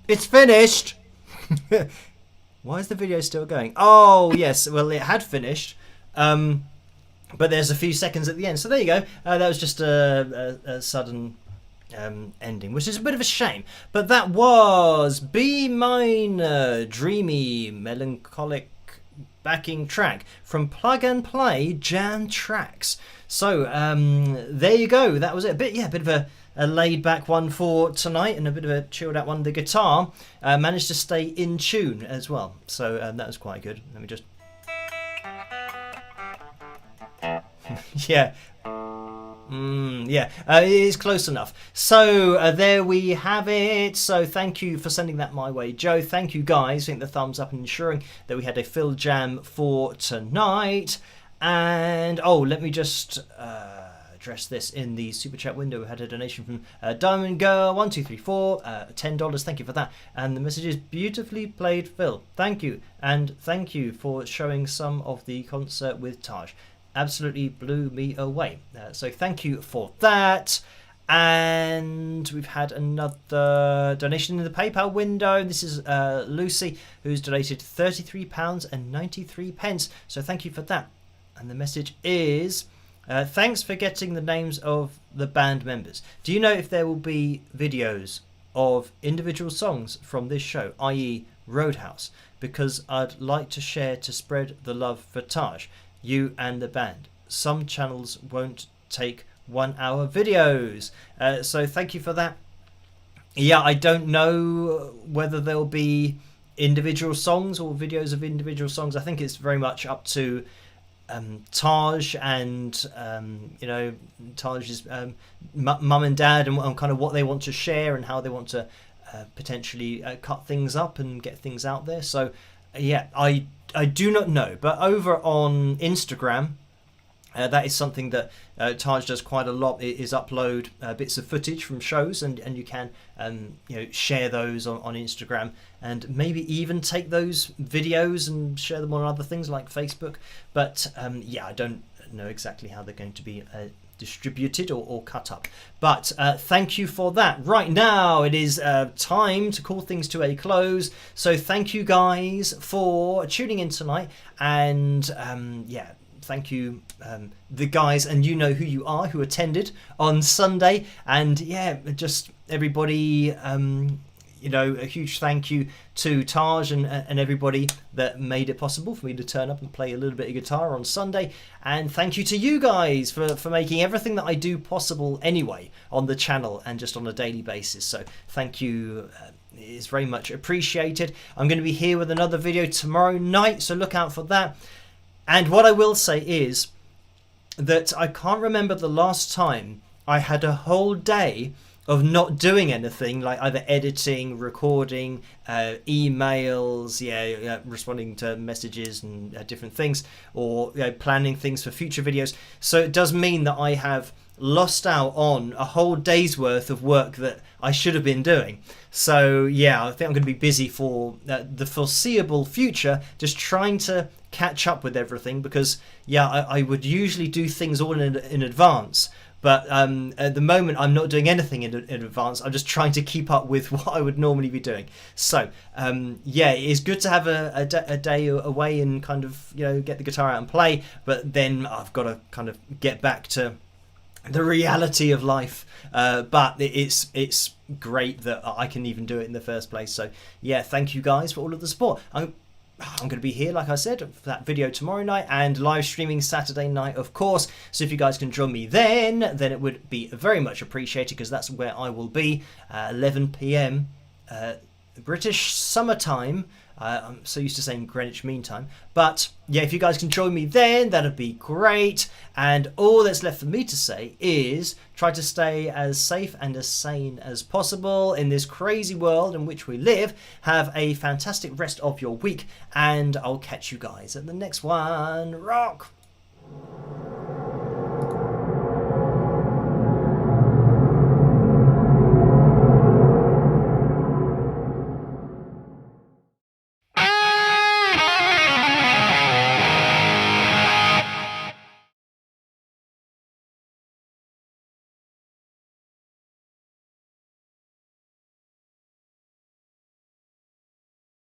It's finished! Why is the video still going? Oh, yes. Well, it had finished. But there's a few seconds at the end. So there you go. That was just a sudden ending, which is a bit of a shame. But that was B minor, dreamy, melancholic backing track from Plug and Play Jam Tracks. So there you go. That was it. A bit of a laid back one for tonight, and a bit of a chilled out one. The guitar managed to stay in tune as well, so that was quite good. Let me just yeah. It is close enough. So there we have it. So thank you for sending that my way, Joe. Thank you guys. I think the thumbs up and ensuring that we had a fill jam for tonight. And let me just address this in the super chat window. We had a donation from Diamond Girl 1234, $10. Thank you for that. And the message is beautifully played, Phil. Thank you, and thank you for showing some of the concert with Taj. Absolutely blew me away. So thank you for that. And we've had another donation in the PayPal window. This is Lucy, who's donated £33.93. So thank you for that. And the message is, thanks for getting the names of the band members. Do you know if there will be videos of individual songs from this show, i.e. Roadhouse? Because I'd like to share to spread the love for Taj, you and the band. Some channels won't take 1 hour videos. So thank you for that. Yeah, I don't know whether there'll be individual songs or videos of individual songs. I think it's very much up to Taj and Taj's mum and dad, and kind of what they want to share and how they want to potentially cut things up and get things out there. So yeah, I do not know, but over on Instagram, that is something that Taj does quite a lot, is upload bits of footage from shows, and you can share those on Instagram, and maybe even take those videos and share them on other things like Facebook. But I don't know exactly how they're going to be distributed or cut up. But thank you for that. Right now it is time to call things to a close. So thank you guys for tuning in tonight, and thank you, the guys, and you know who you are, who attended on Sunday. And just everybody, a huge thank you to Taj and everybody that made it possible for me to turn up and play a little bit of guitar on Sunday. And thank you to you guys for making everything that I do possible anyway on the channel and just on a daily basis. So thank you. It's very much appreciated. I'm going to be here with another video tomorrow night, so look out for that. And what I will say is that I can't remember the last time I had a whole day of not doing anything, like either editing, recording, emails, responding to messages and different things, or planning things for future videos. So it does mean that I have lost out on a whole day's worth of work that I should have been doing. So I think I'm going to be busy for the foreseeable future, just trying to catch up with everything, because I would usually do things all in advance, but at the moment I'm not doing anything in advance. I'm just trying to keep up with what I would normally be doing. So it is good to have a day away and kind of get the guitar out and play, but then I've got to kind of get back to the reality of life. But it's great that I can even do it in the first place. So thank you guys for all of the support. I'm going to be here, like I said, for that video tomorrow night, and live streaming Saturday night, of course. So if you guys can join me then it would be very much appreciated, because that's where I will be, 11 p.m. British summertime. I'm so used to saying Greenwich Mean Time. But if you guys can join me then, that'd be great. And all that's left for me to say is try to stay as safe and as sane as possible in this crazy world in which we live. Have a fantastic rest of your week, and I'll catch you guys at the next one. Rock!